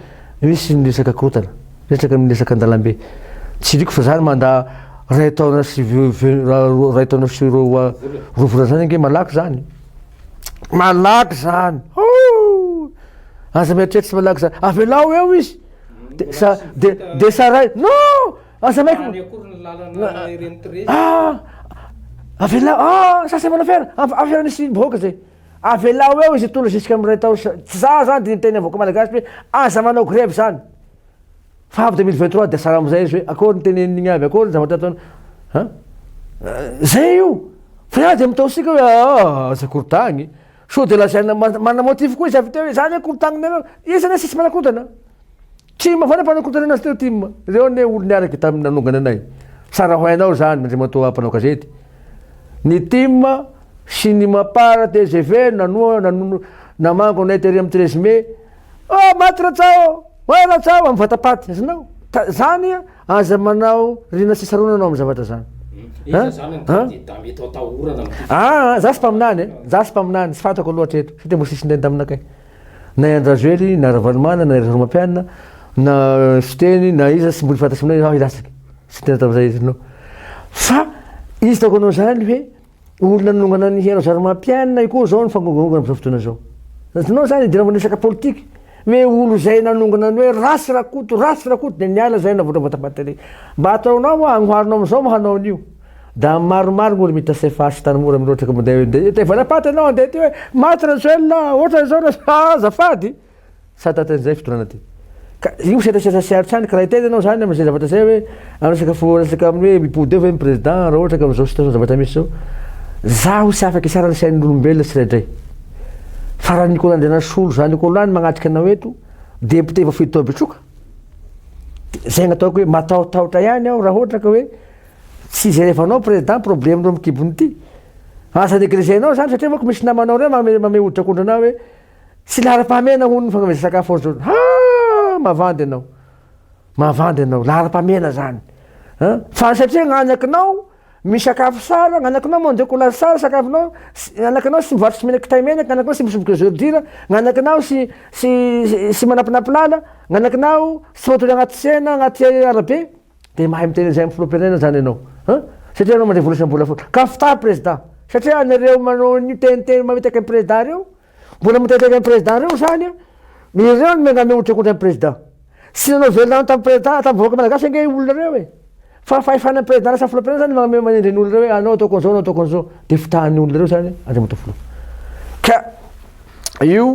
misy niresaka korotana resaka miresaka andalambe tsy iriko fa zany manda ray taona sy ray taona sy roa volana zany nge malaky zany aza mieritreritra sy malaky zany avelao eo izy de saray non aza maiky avelao sasy manafera afera nisy vahoaka zay avelao eo izy tolo jusqu'à amy ray tao za zany de niteny avoaka malagasy hoe aza manao grève zany fa avy 2023 de sara amizay izy hoe akory niteneniny avy akory zavatra ataony zay io fa iah de mitao sika hoe aza korotagny so de lasaina mana motif koa izy avy teo hoe zany hoe korotagniny anao izy ane sisy manakorotana tsy mavana mpanakorotana anazy teo tim reo ne olo niaraky tamy nanongany anay sara ho hainao zany mandrimatoa ampanao gazety ny tim sy ny mapara TGV namango anay tery amy 13 mai maty ratsao ratsao amy vatapaty azonao zany aza manao rina sisaronanao amy zavatra zany za sy mpaminany za sy mpaminany sy fatako loatra eto satria mbo sisy ndenda aminakay na Andrazoely na Ravalimana na Soramapiana na Siteny na iza sy mboly fantasy aminay aho ilasaky sy tena tamizay izy anao fa izy taoko anao zany hoe olona nonogana ny hena Soramapiana ikoa zao ny fangongongona am'izao fotoana zao anao zany idirana resaka politiky hoe olo zay nanongana ny hoe rasy rakoto de niala zay navotra vatapaty mba ataonao agnoharinao amizao mahanao an'io da maromaro gn'olo mitasefasy sy tany mora miloatra ka mandeha te valapaty anao andeha ty hoe maty razoelina ohatra zao azafady satatan'izay fotoana ty ka io setrasetra siaritsy any ka raha iteny anao zany am'izay zavatra zay hoe resaka amin'ny hoe mipody eo hoe président raha ohatra ka am'izao situation zavatra misy zao zaho sy afaky isara ny sain'olombelona tsiraidray fa raha Nicolas Andrianasolo za Nicolas magnatrika anao eto député vafidy tao betroka zay gn'ataoko hoe matahotahotra ihany aho raha ohatra ka hoe tsy zerefanao président problème reo mikibony ty asa négligenao zany satria mako misy namanao reo mame oditra akondro anao hoe sy lahara-pahamena hono fangameza sakafo zao mavandy anao lahara-pahamena zany fa satria gn'anyakinao misakafo sara gnanakinao mandeko la sara sakafonao gnanakinao sy mivarotra sy menaky taimenaka gnanakinao sy misoboky zordira gnanakinao sy manapinapilala gnanakinao sy matory agnaty sena agnaty arabe de mahay miteny zay am'filoam-pirenena zany ianao satria anao mandray vola isam-bola foana ka fita président satria anareo manao ny teniteny mamitaka ny président reo mbola miteteka ny président reo zany ireo megname otrakontra ny président sy nanao velona tamy président tamy vahoaka malagasy ange olona reo e fa fahefana ny président rasa filoam-pirenena zany magname manendry ny olona reo hoe anao ataoko an'izao anao ataoko an'izao de fitahan'ny olona reo zany andriamatoa filo ka io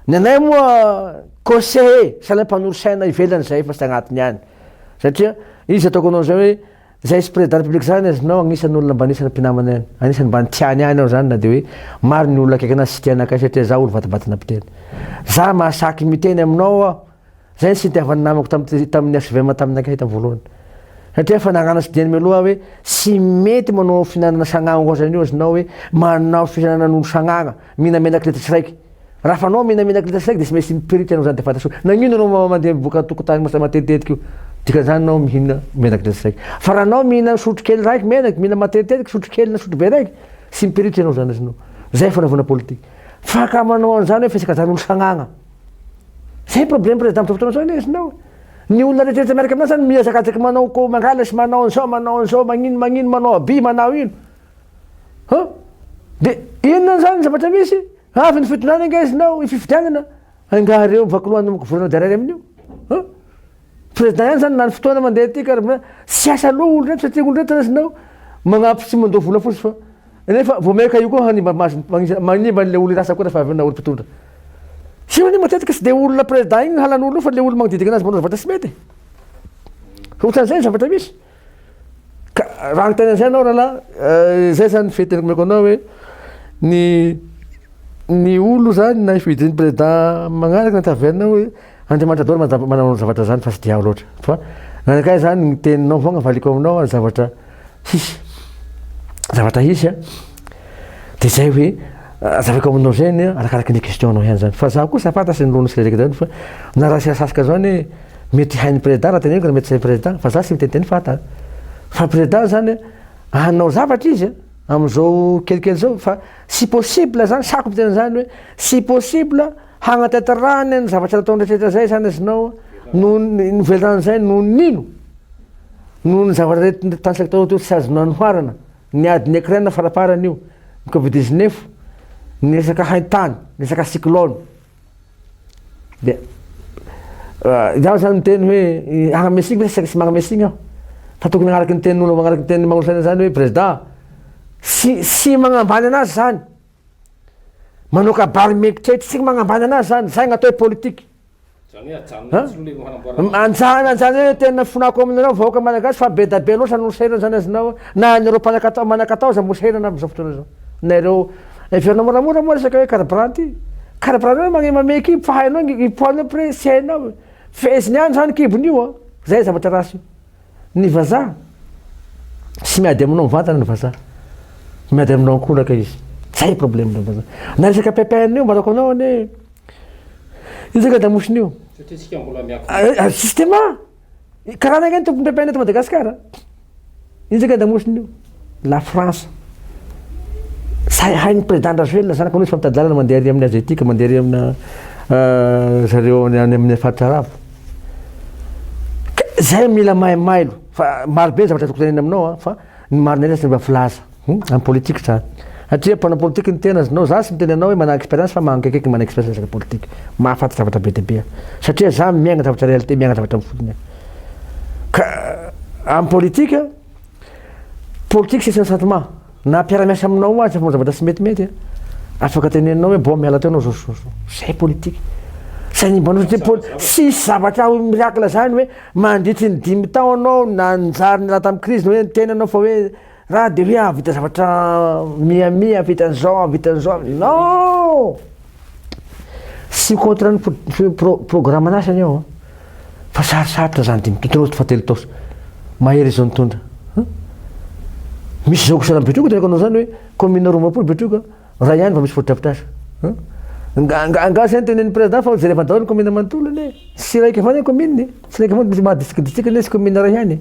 ny anay moa conseiller sahala mpagnolo saina ivelany zay fa sy agnatiny any satria izy ataoko anao zay hoe zay sy président république zany azonao agnisan'ny olona mba anisany mpinamana any anisany mba nitiany any ao zany na de hoe maro ny olona akaiky anazy sy tianakay satria za olo vatabatana mpiteny za mahasaky miteny aminao a zay sy nitiavany namako tamin'ny SVM taminakay tamy voalohany satria fa nagnano sy diany mialoha hoe sy mety manao finanana sagnagna ohatrany io azonao hoe manao fihinanan'olo sagnagna minamenaky letatra raiky raha fa anao minamenaky letatra raiky de sy maintsy mipirity anao zany de fantatro nagnino anao mandeha miboaka tokotany matetetika io dikan'izany anao mihina menaky letatra raiky fa raha anao mihina sotro kely raiky menaky mihina matetetika sotro kely na sotro be raiky sy mipirity anao zany azonao zay fanaovana politique fa ka manao an'izany hoe fisakazan'olo sagnagna zay problème président fotoana zany azonao ny olona rehetrarehetra miaraka aminao zany miazakazaka manao ko mangala sy manao an'izao magnino manao aby manao ino de inona zany zavatra misy avy ny fitonana ange izinao ififidianana angareo mivaky lohanao volanao derary amin'io président ihany zany na ny fotoana mandeha ty ka sy asa loha olo rehetra satria olo rehetra azinao magnampy sy mandoa vola fosy fa nefa vo meka io koa hanimba manimba an'le olo irasa koa refa avy na olo mpitondra sy mani matetika sy de olona président igny halan'olo io fa le olo magnodidiky anazy manao zavatra sy mety ohatran'izay zavatra misy ka raha ny tena zay anao rahalahy zay zany fiteniko meko anao hoe ny olo zany na ifidiny président magnaraky na tavernao hoe andriamanitra daoly manao zavatra zany fa sy dia loatra fa nanakay zany ny teninao fogna valiko aminao zavatra hisy de zay hoe azavako aminao zany arakaraky ny questionnao ihany zany fa za koa sa fantasy ny lona sy raiky zany fa na raha siasasika zany hoe mety hain'ny président raha teneniko raha mety say président fa za sy mitenteny fata fa président zany anao zavatra izy am'izao kelikely zao fa sy possible zany sako mitena zany hoe sy possible hagnatetarany ny zavatra ataony rehetrarehetra zay zany azinao no novelan'zay no nino no ny zavatra rehetra tansaky tao teo tsy azonao anoharana ny adiny Ukraine faraparany io ny Covid-19 ny resaka haintany ny resaka cyclone de iaho zany miteny hoe agnamesigny sy magnamesigny aho fa tokony agnaraky ny tenin'olo magnaraky ny tenin'ny magnolona saina zany hoe président sy magnambany anazy zany manao kabary mekitretra sy magnambany anazy zany zay gnatao politique anjany hoe tena fonako aminareo vahoaka malagasy fa be da be loatra noserana zany azinao na anareo manakatao za moserana am'izao fotoana zao nareo eferinao moramora moa resaka hoe karabranty hoe mameky fa hainao ipoanao pre sy hainao feziny any zany kibon'io zay zavatra rasy io ny vazaha sy miady aminao mivantana ny vazaha miady aminao ankolaka izy zay problème ny vazaha na resaka pepen'io mba ataoko anao ane izaka damosin'io systema karaha nagny tompony pepeny eto Madagasikara izaka damosin'io la France say hain'ny président Rajoelina zany koa izy fa mitady lalana mandeha ary amin'ny Azetika mandeha ary amina zareo any amin'ny faritra arabo zay mila mailo fa marobe zavatra tokony tenena aminao fa ny marina sy mba filaza amin'ny politique zany satria mpanao politique ny tena azinao za sy miteny anao hoe manana expérience fa manana kaikaiky manana expérience resaka politique mahafaty zavatra be dia be satria za miaigna zavatra réalité miaigna zavatra mifotony ka amin'ny politique c'est un sentiment na mpiara-miasa aminao azy fa zavatra sy metimety afaka teneninao hoe bo miala teo anao zao zay politique sisy zavatra miracle zany hoe mandritry ny 10 tao anao na njary raha tamin'ny crise hoe tena anao fa hoe raha de hoe vita zavatra miamia vitan'izao non sy contre ny programme anasany ao fa sarosarotra zany de mitotonozy fatelo taosy mahery zao nitondra misy zao kosala betroka tenako anao zany hoe commune roapolo betroka raha ihany fa misy fotodrafitrasa nga zany tenen'ny président fa jereva daholo ny commune manontolo ane sy raiky avany commune sy raiky avany misy mahadisikidisika ane sy commune ray ihany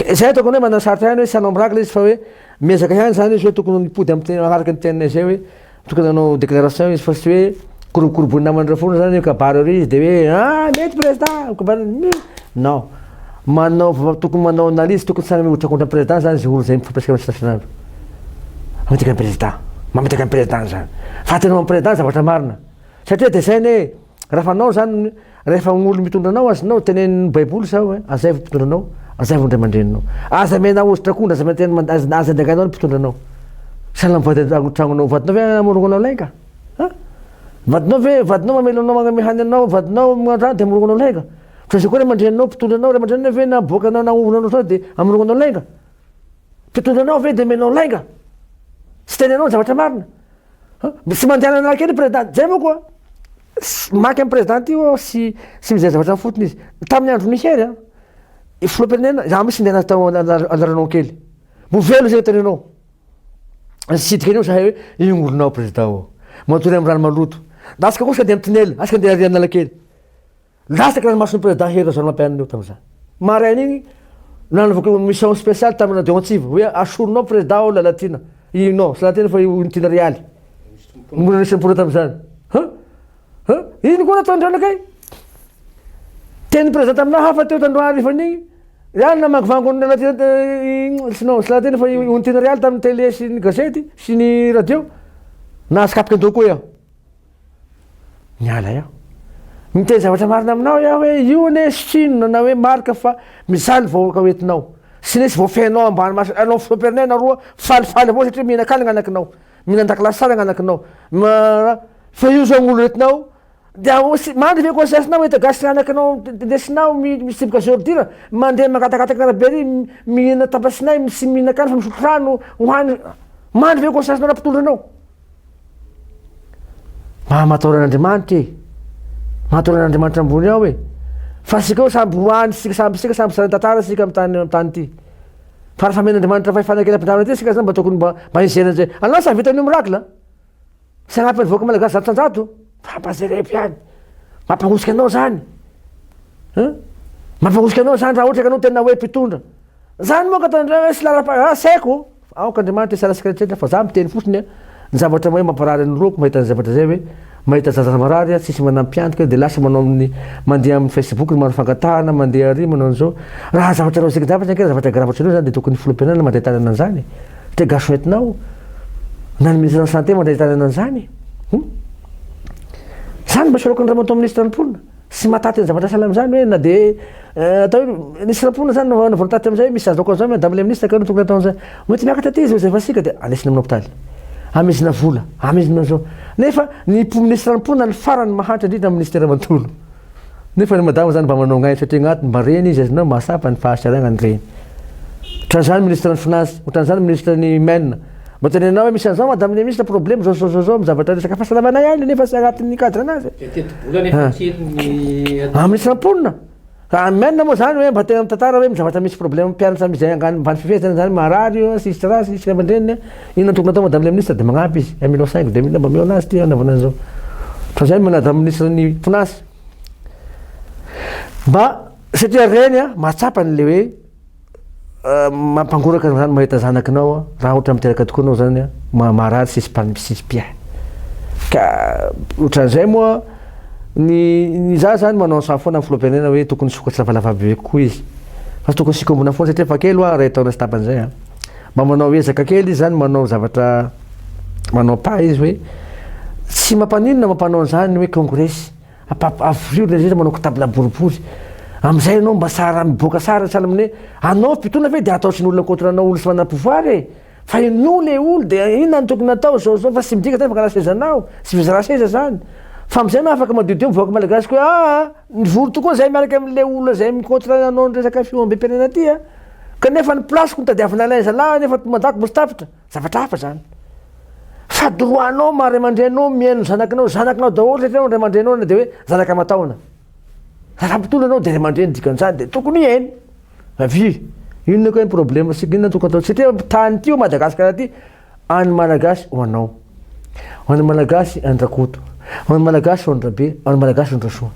zay ataoko hoe manana saritra ihany hoe sy anao mirakla izy fa hoe miezaka ihany zany izy hoe tokony nipody amin'ny agnaraka ny teninay zay hoe tokony anao déclaration izy fa sy hoe korobokorobony namandra foana zany kabary ary izy de hoe mety président kabary non manao tokony manao analyse tokony samy mihotrakontra président zany zay olo zay mifampiasika amin'ny stationandro mametaka ny président mametaka ny président zany fa tenao amin'ny président zavatra marina satria de zay ne raha fanao zany rehefa olo mitondra anao azonao tenen'ny baiboly sao hoe azay vo mpitondra anao azay vo ndray aman-drenanao aza mena ozitra akondra aza mena aza andeganao ny mpitondra anao sahala mivadytragnonao vadinao ve amorognanao laika vadinao ve vadinao mamelonao magnamehany anao vadinao mandrano de amorognanao laika fa zay koa ray aman-drenanao mpitondra anao ray aman-drenanao ve na boaka anao na ovonanao sao de amorognanao laika mpitondra anao ve de menao laika sy tenenao ny zavatra marina sy mandehanana anakely président zay moa koa maky amin'ny président io sy mizay zavatra fotony izy tamin'ny andro nihery filoam-pirenena za misy ndena tao anjaranao kely mo velo zay tenenao sidika an'io zahay hoe ignolonao président o matory amin'ny rano maloto lasaka koa sika de mitinely asika ndeha arianala kely lasaka rano mason'ny président hery zano mampianan'io tam'izany marainy igny nanovako mission spéciale tamin'ny radio antsiva hoe asoronao président o lalatina inao sy lalatina fa unitina rialy mora nisy mpora tam'izany iny koa nataondrano kay teny président amina hafa teo tandroany fanigny iany na magivangony sinao sy lahatena fa unitina rialy tamin'ny télé sy ny gazety sy ny radio nahasikapika andao koa iaho miala iaho miteny zavatra marina aminao iaho hoe io ne sinona na hoe marika fa misaly vahoaka hoentinao sy nisy voafehinao ambany maso anao filoam-pirenena roa falifaly avao satria mihinan-kany gn'anakinao mihinan-dakilasy sara gn'anakinao fa io zao gn'olo retinao de mandry ve koa sasinao hita gasy anakinao ndesinao misiboka zordira mandeha mangatakataka arabe ry mihina tapasinay sy mihinan-kany fa misotro rano hoany mandry ve koa sasinao nampitondra anao mahamatorana Andriamanitra ambony ao e fa sika io samby hoany sika samby saran-tantara sika amin'ny tany ty fa raha famen'Andriamanitra fahifanakela-pindramana ty sika zany mba tokony mba hizenany zay anao sa vitan'io mirakla sy agnampy ny voaka malagasy zato-tanjato fampazerepy ihany mampagnosika anao zany mampagnosika anao zany raha ohatra ka anao tena hoe mpitondra zany moa ka ataondra hoe sy lara saiko aoka Andriamanitra sara sikretreta fa za miteny fotsiny ny zavatra hoe mamparary ny loko mahita ny zavatra zay hoe mahita zaza marary tsisy manampiantoka de lasa manao amin'ny mandeha amin'ny Facebook manao fangatahana mandeha ary manao an'izao raha zavatra reo zavatra ankera zavatra gravatra anao zany de tokony filoam-pirenena mandray tanana an'izany satria gaso entinao na ny ministre santé mandray tanana an'izany zany mba soroko ny raha matao ministre am-polina sy mataty ny zavatra sahala am'izany hoe na de atao hoe ministre am-polina zany navonataty am'izay misy azoko an'izao madame le ministre ka tokony atao an'izay mety miakatra ty izy zay fa sika de andesina amin'ny hôpitaly amizina vola amizina zao nefa ny ministre am-polina ny farany mahantra indrindra amin'ny ministère mantolo nefa ny madama zany mba manao gnay satria agnatiny mba reny izy azinao mahasapa ny fahasaragna ny reny ohatran'izany ministre ny finance ohatran'izany ministre ny maine mba tenenao hoe misy an'izao madame le ministre problème zao mizavatra resaka fahasalamana ihany nefa sy agnatin'ny cadre anazy ministre am-polina ka maine moa zany hoe mba tena mitantara hoe mizavatra misy problème mpianatra mizay angany mbany fifehezana zany marary sisy raha sisy aman-dreniny inona tokony atao madame le ministre de magnampy izy 1,5 2,000 mba meo anazy ty anaovana an'izao fa zay madame ministre ny finance mba satria reny mahatsapa n'le hoe mampangoraka zany mahita zanakinao raha ohatra miteraka tokoa anao zany marary sisy mpia ka ohatran'izay moa ny za zany manao sa foana filoam-pirenena hoe tokony sokatra lavalava be kokoa izy fa tokony sikombona foana satria fa kely ray taona sy tapan'izay mba manao ezaka kely izy zany manao zavatra manao pa izy hoe tsy mampanino mampanao an'izany hoe congrès avrio le manao table boribory am'izay anao mba sara miboaka sara sahala amin'ny hoe anao mpitona ve de atao sy ny olona contre anao olo sy manana pouvoir e fa ino le olo de inona ny tokony atao zao fa sy midika tena fakaraha sezanao sy vizara seza zany fa am'izay anao afaka madiodio mivoaka malagasy koa ny volo tokoa zay miaraka am'le olona zay micontre anao nyresaka fiombe-pirenena ty kanefa ny placeko nitadiavina alay zalahy nefa mandako mosy tapitra zavatra hafa zany fa droanao maray aman-drenao miaino zanakinao daholo satria anao ray aman-drenao de hoe zanaka mataona raha mpitolo anao de ray aman-dreny dikan'izany de tokony iaino avy inona koa ny problème sika inona tokony atao satria tany ty Madagasikara ty any malagasy ho anao any malagasy andrakoto any malagasy ondrabe any malagasy ondrasoa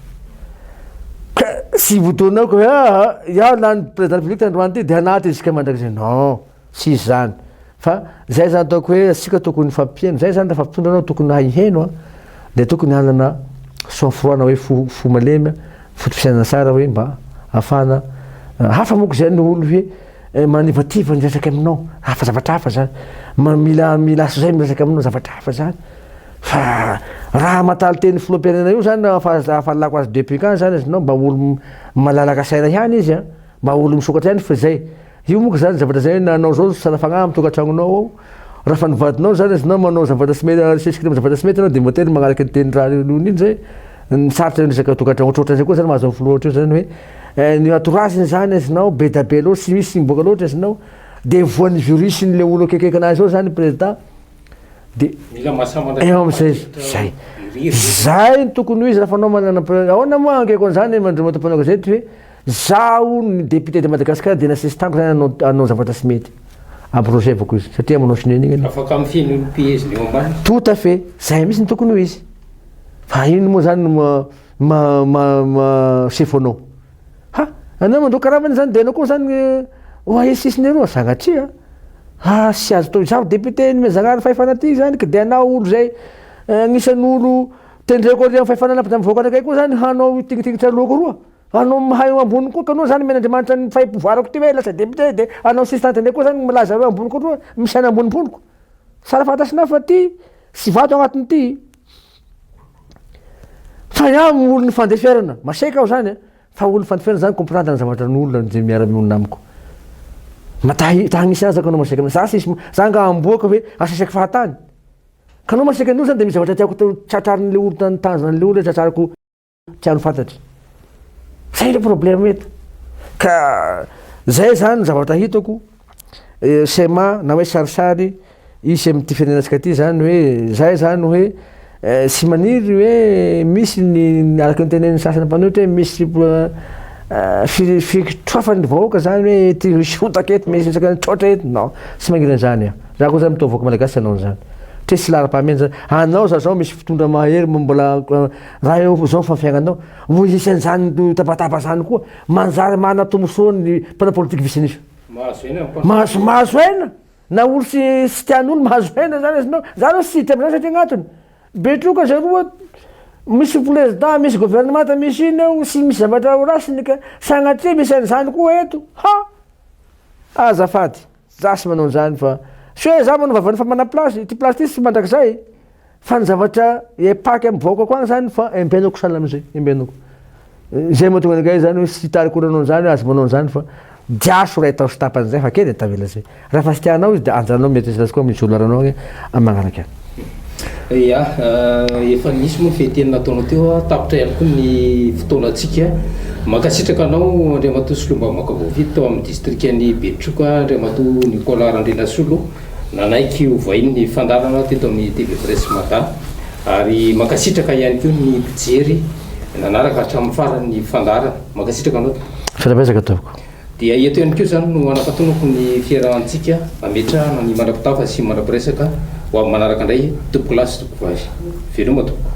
sy votoanako hoe iaho lany président république tandroany ty de anaty isika mandrakzay non tsy izy zany fa zay zany ataoko hoe asika tokony fampieno zay zany rehefa mpitondra anao tokony haiheno de tokony hanana sang-froid-na hoe fo malemy fotopisaina tsara hoe mba ahafahana hafa moko zay ny olo hoe manivativa ny resaky aminao hafa zavatra hafa zany mila aso zay miresaky aminao zavatra hafa zany fa raha mataly teny filoam-pirenena io zany afahalako azy depuis quand zany izy nao mba olo malalaka saina ihany izy a mba olo misokatra ihany fa zay io moka zany zavatra zay nanao zao sanafagna amy tokantragnonao ao raha fa nivadinao zany izy nao manao zavatra sy mety sesiky zavatra sy mety anao de motely magnaraky teny raha iny zay misarotra resaka tokantragno ohatrohatra zay koa zany mahazo folo ohatra io zany hoe ny entourage zany izinao be da be loatra sy misy miboaka loatra izinao de voan'ny virus le olo akekeka anazy ao zany président de eo amizay zay zay ny tokony ho izy raha fanao manana ahoana moa ankeko an'izany mandreo tampanao gazety hoe zaho ny député de Madagascar de nasesy tango zany anao zavatra sy mety abrogevako izy satria manao sineny igny afaka amifiny olo piège le ambany tout à fait zay misy ny tokony ho izy fa ino moa zany sefonao ha anao mandro karavany zany de anao koa zany oaesisiny aroa sagnatria sy azo tao zaho député ny zagnahary fahefana ty zany ka de anao olo zay agnisan'ny olo tendreko ary amy fahefanana mivoaka anakay koa zany hanao tignitigitra loko roa anao mahay ambony koa ka anao zany men'andriamanitra ny fahipovoarako ty hoe lasa député de anao assistante ndray koa zany milaza roa ambony koa roa misy any ambonimboniko sara fantasina fa ty sy vato agnatiny ty fa iaho olo ny fandeferana maseka aho zany fa olo fandeferana zany comprendre ny zavatra n'olona zay miara-monina amiko tahagnisy azy ako anao maseka za sisy za nga amboaka hoe asasaky fahatany ka anao maseka an'olo zany de misy zavatra tiako tratrarin'le olo tanjona le olo tratrariko tiano fantatry zay le problème eto ka zay zany zavatra hitako sema na hoe sarisary isy am'ty firenenasika ty zany hoe zay zany hoe sy maniry hoe misy ny araky nytenen'ny sasany mpanohitra hoe misy fitroafany vahoaka zany hoe ty sotaka eto misy isaka trotra eto non sy magniry an'izany a raha koa zany mitaovako malagasy anao an'izany tre sy lara-pahamena zany anao zao misy fitondra mahery mbola raha eo zao fampiainanao ho isy an'izany tapatapa zany koa manjary mana tombosoa ny mpana politique visinisa mahazo aina na olo sy tian'olo mahazo aina zany izinao zany sy ty am'izany satria agnatony betroka zaroa misy président misy gouvernement misy iny ao sy misy zavatra rasiny ka sagnatria misy an'izany koa eto ha azafady za sy manao an'izany fa sy hoe za manao vavany fa mana place ty place ty sy mandrakizay fa ny zavatra epaky amy vahoaka koa agny zany fa embenako sahala amizay embenako zay mahatonga anakay zany hoe sy tarikoranao an'izany azy manao an'izany fa diaso ray tao sy tapan'izay fa kely tavela zay raha fa sy tianao izy de anjanao mety izy lazy koa misy olo aranao agny amy magnaraky any ia efa nisy moa fehiteny nataonao teo tapitra ihany koa ny fotoanatsika makasitraka anao Andriamatoa Solomba Makavovity tao amin'ny distrikany Betroka Andriamatoa Nicolas Randrinasolo nanaiky ovahiny ny fandarana teto amin'ny TV Presse Matin ary makasitraka ihany koa ny mpijery nanaraka hatramin'ny farany fandarana makasitraka anao firahabezaka ataoko dia eto ihany koa zany no anapatonako ny fiarahantsika ametrahana ny mandrapitafa sy mandrapiresaka ho amin'ny manaraka indray tompo lasy tompo vavy veloma tompo